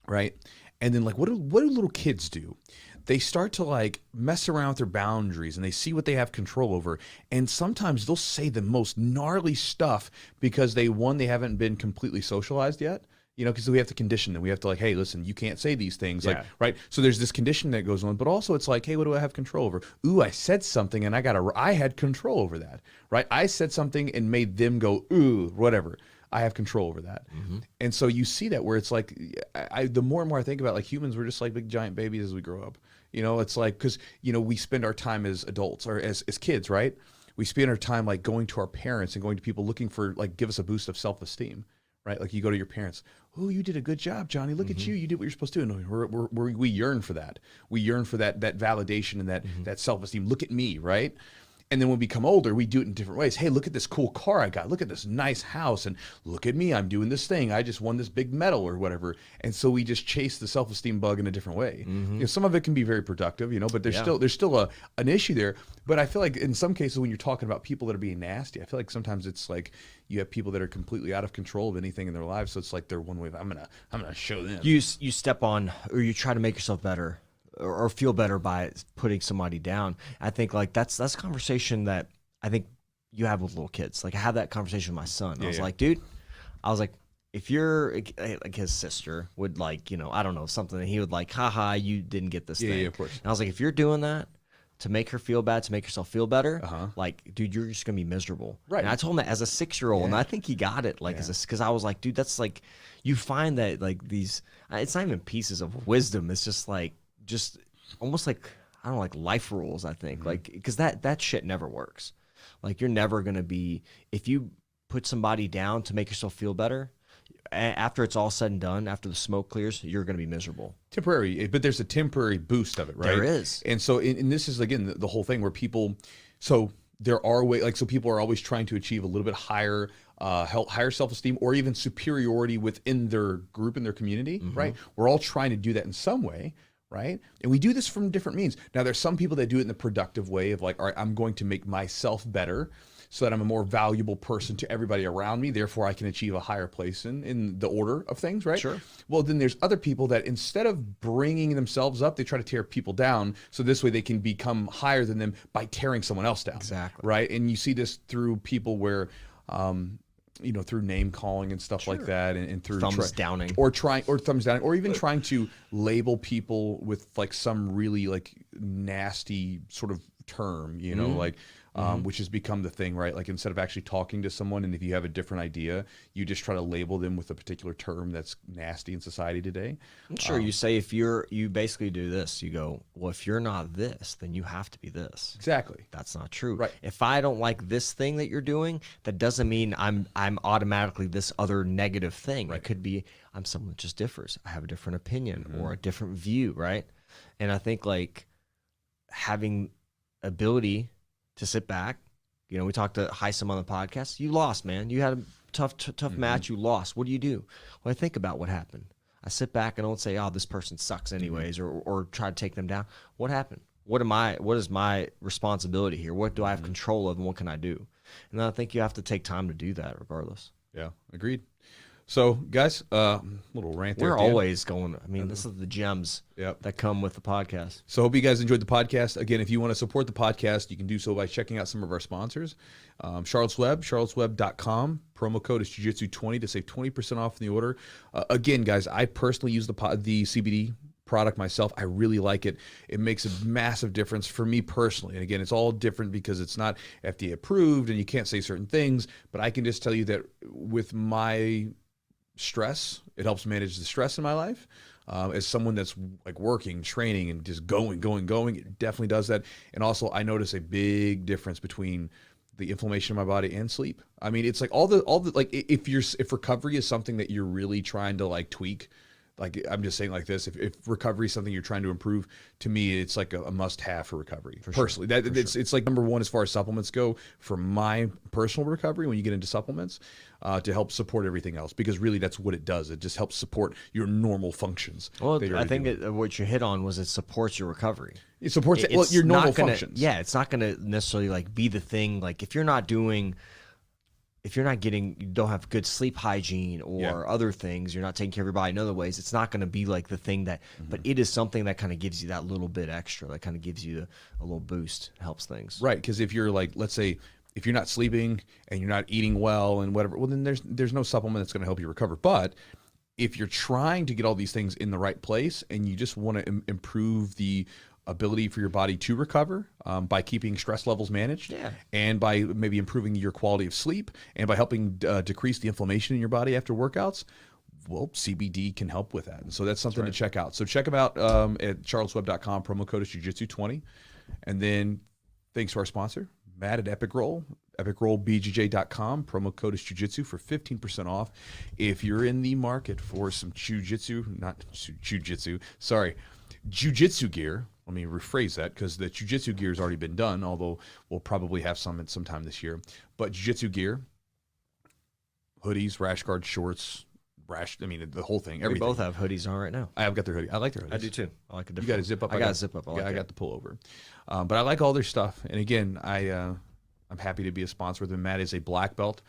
right? And then like, what do little kids do? They start to like mess around with their boundaries and they see what they have control over. And sometimes they'll say the most gnarly stuff because they haven't been completely socialized yet. You know, because we have to condition them. We have to like, hey, listen, you can't say these things. Like, right? So there's this condition that goes on, but also it's like, hey, what do I have control over? Ooh, I said something and I had control over that, right? I said something and made them go, ooh, whatever. I have control over that. Mm-hmm. And so you see that where it's like, the more and more I think about, like, humans, we're just like big giant babies as we grow up. You know, it's like, because, you know, we spend our time as adults or as kids, right? We spend our time like going to our parents and going to people looking for like, give us a boost of self-esteem, right? Like you go to your parents, oh, you did a good job, Johnny. Look at you. You did what you're supposed to do. And we yearn for that. We yearn for that validation and that self-esteem. Look at me, right? And then when we become older, we do it in different ways. Hey, look at this cool car I got. Look at this nice house. And look at me. I'm doing this thing. I just won this big medal or whatever. And so we just chase the self-esteem bug in a different way. Mm-hmm. You know, some of it can be very productive, you know, but there's still an issue there. But I feel like in some cases when you're talking about people that are being nasty, I feel like sometimes it's like you have people that are completely out of control of anything in their lives. So it's like they're one way of, I'm gonna show them. You step on, or you try to make yourself better or feel better by putting somebody down. I think like that's a conversation that I think you have with little kids. Like I had that conversation with my son. I was like, dude, if you're like his sister would like, you know, I don't know, something that he would like, haha, you didn't get this thing. Yeah, of course. And I was like, if you're doing that to make her feel bad, to make yourself feel better, like, dude, you're just gonna be miserable. Right. And I told him that as a 6-year-old, and I think he got it. Like, because I was like, dude, that's like, you find that like these, it's not even pieces of wisdom. It's just like, just almost like, I don't know, like life rules, I think. Like, because that shit never works. Like, you're never going to be, if you put somebody down to make yourself feel better, after it's all said and done, after the smoke clears, you're going to be miserable. Temporary, but there's a temporary boost of it, right? There is. And so, and this is, again, the whole thing where people, so there are ways, like, so people are always trying to achieve a little bit higher self-esteem or even superiority within their group, in their community, right? We're all trying to do that in some way. Right? And we do this from different means. Now, there's some people that do it in the productive way of like, all right, I'm going to make myself better so that I'm a more valuable person to everybody around me. Therefore, I can achieve a higher place in the order of things, right? Sure. Well, then there's other people that instead of bringing themselves up, they try to tear people down. So this way they can become higher than them by tearing someone else down. Exactly. Right? And you see this through people where, you know, through name calling and stuff like that, and through thumbs downing or thumbs down, or even trying to label people with like some really like nasty sort of term, you know, like which has become the thing, right? Like instead of actually talking to someone, and if you have a different idea, you just try to label them with a particular term that's nasty in society today. Sure, you say you basically do this. You go, well, if you're not this, then you have to be this. Exactly. That's not true. Right. If I don't like this thing that you're doing, that doesn't mean I'm automatically this other negative thing. Right. It could be I'm someone that just differs. I have a different opinion or a different view, right? And I think like having ability to sit back, you know, we talked to Haisam on the podcast. You lost, man. You had a tough match. You lost. What do? Well, I think about what happened. I sit back and I don't say, oh, this person sucks anyways, or try to take them down. What happened? What is my responsibility here? What do I have control of, and what can I do? And I think you have to take time to do that regardless. Yeah, agreed. So, guys, little rant there. We're always going. I mean, this is the gems that come with the podcast. So, hope you guys enjoyed the podcast. Again, if you want to support the podcast, you can do so by checking out some of our sponsors. Charlotte's Web, charlottesweb.com. Promo code is Jiu-Jitsu 20 to save 20% off in the order. Again, guys, I personally use the CBD product myself. I really like it. It makes a massive difference for me personally. And again, it's all different because it's not FDA approved and you can't say certain things, but I can just tell you that with my stress, it helps manage the stress in my life. As someone that's like working, training, and just going, it definitely does that. And also I notice a big difference between the inflammation in my body and sleep. I mean, it's like all the like if recovery is something that you're really trying to like tweak, like I'm just saying like this, if recovery is something you're trying to improve, to me, it's like a must have for recovery. Personally, it's like number one as far as supplements go for my personal recovery when you get into supplements to help support everything else, because really that's what it does. It just helps support your normal functions. Well, I think what you hit on was it supports your recovery. It supports your normal functions. Yeah, it's not going to necessarily like be the thing. Like if you're not getting, you don't have good sleep hygiene or other things, you're not taking care of your body in other ways, it's not going to be like the thing that, but it is something that kind of gives you that little bit extra, that kind of gives you a little boost, helps things. Right, because if you're like, let's say, if you're not sleeping and you're not eating well and whatever, well, then there's no supplement that's going to help you recover. But if you're trying to get all these things in the right place and you just want to improve the ability for your body to recover by keeping stress levels managed, and by maybe improving your quality of sleep, and by helping decrease the inflammation in your body after workouts, well, CBD can help with that. And so that's something to check out. So check them out at charlesweb.com. Promo code is Jiu-Jitsu20. And then thanks to our sponsor, Matt at Epic Roll, rollbjj.com. Promo code is Jujitsu for 15% off. If you're in the market for some Jujitsu gear, let me rephrase that, because the Jiu-Jitsu gear has already been done, although we'll probably have some at some time this year. But Jiu-Jitsu gear, hoodies, rash guard, shorts, the whole thing, everything. We both have hoodies on right now. I've got their hoodie. I like their hoodies. I do too. I like it. You got a zip up? I got a zip up. I got the pullover. But I like all their stuff. And again, I'm happy to be a sponsor with them. Matt is a black belt.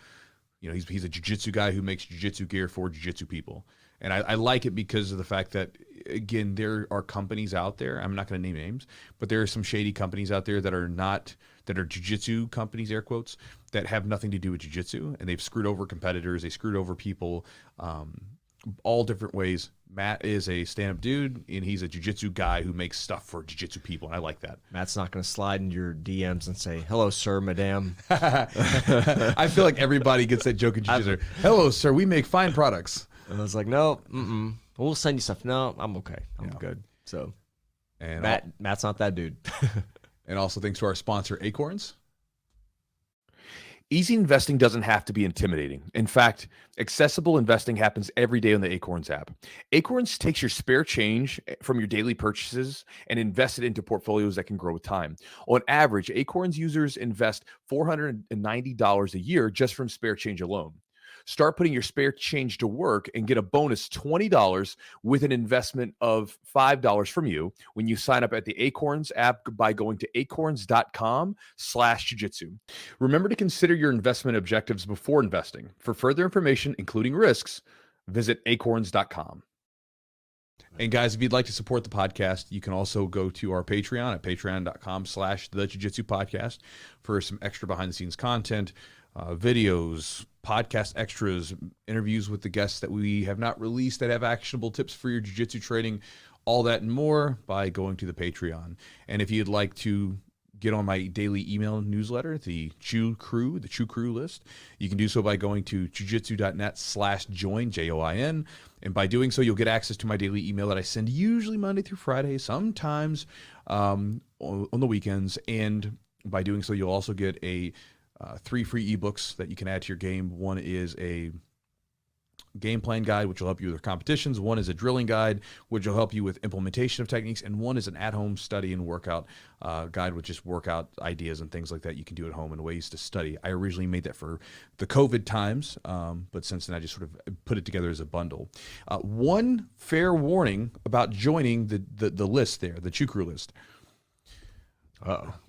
You know, he's a jiu-jitsu guy who makes jiu-jitsu gear for jiu-jitsu people. And I like it because of the fact that, again, there are companies out there, I'm not going to name names, but there are some shady companies out there that are jiu-jitsu companies, air quotes, that have nothing to do with jiu-jitsu, and they've screwed over competitors, they screwed over people, all different ways. Matt is a stand-up dude, and he's a jiu-jitsu guy who makes stuff for jiu-jitsu people, and I like that. Matt's not going to slide in your DMs and say, "Hello, sir, madam." I feel like everybody gets that joke in jiu-jitsu. "Hello, sir, we make fine products." And I was like, "No, we'll send you stuff." "No, I'm okay. I'm good." So, and Matt's not that dude. And also thanks to our sponsor, Acorns. Easy investing doesn't have to be intimidating. In fact, accessible investing happens every day on the Acorns app. Acorns takes your spare change from your daily purchases and invests it into portfolios that can grow with time. On average, Acorns users invest $490 a year just from spare change alone. Start putting your spare change to work and get a bonus $20 with an investment of $5 from you when you sign up at the Acorns app by going to acorns.com/jujitsu. Remember to consider your investment objectives before investing. For further information, including risks, visit acorns.com. And guys, if you'd like to support the podcast, you can also go to our Patreon at patreon.com/thejujitsupodcast for some extra behind the scenes content, videos, podcast extras, interviews with the guests that we have not released that have actionable tips for your jiu-jitsu training, all that and more by going to the Patreon. And if you'd like to get on my daily email newsletter, the Chew Crew list, you can do so by going to jujitsu.net/join, JOIN. And by doing so, you'll get access to my daily email that I send usually Monday through Friday, sometimes on the weekends. And by doing so, you'll also get 3 free ebooks that you can add to your game. One is a game plan guide, which will help you with your competitions. One is a drilling guide, which will help you with implementation of techniques. And one is an at-home study and workout guide, with just workout ideas and things like that you can do at home and ways to study. I originally made that for the COVID times, but since then I just sort of put it together as a bundle. One fair warning about joining the list there, the Chew Crew list.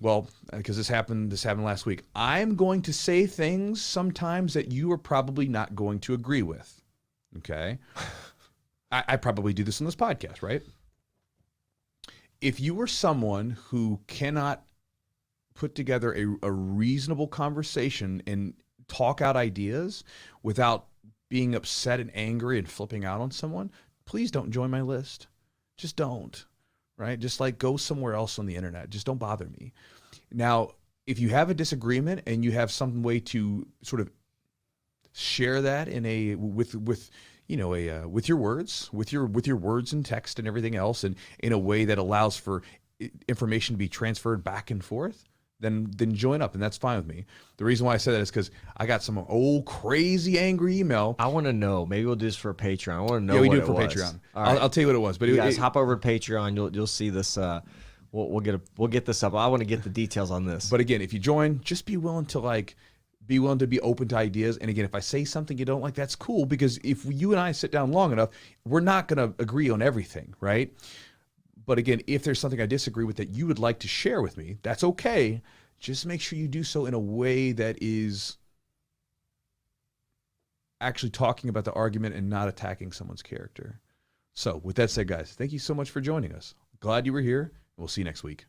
Well, because this happened last week. I'm going to say things sometimes that you are probably not going to agree with. Okay? I probably do this on this podcast, right? If you are someone who cannot put together a reasonable conversation and talk out ideas without being upset and angry and flipping out on someone, please don't join my list. just don't, right? Just like go somewhere else on the internet. Just don't bother me. Now, if you have a disagreement and you have some way to sort of share that in a with you know with your words, with your words and text and everything else, and in a way that allows for information to be transferred back and forth, then join up, and that's fine with me. The reason why I said that is because I got some old crazy angry email. I want to know. Maybe we'll do this for Patreon. I want to know. Yeah, we what do it for was. Patreon. All right. I'll tell you what it was. But you guys hop over to Patreon. You'll see this. We'll get this up. I want to get the details on this. But again, if you join, just be willing to be open to ideas. And again, if I say something you don't like, that's cool, because if you and I sit down long enough, we're not going to agree on everything, right? But again, if there's something I disagree with that you would like to share with me, that's okay. Just make sure you do so in a way that is actually talking about the argument and not attacking someone's character. So with that said, guys, thank you so much for joining us. Glad you were here. We'll see you next week.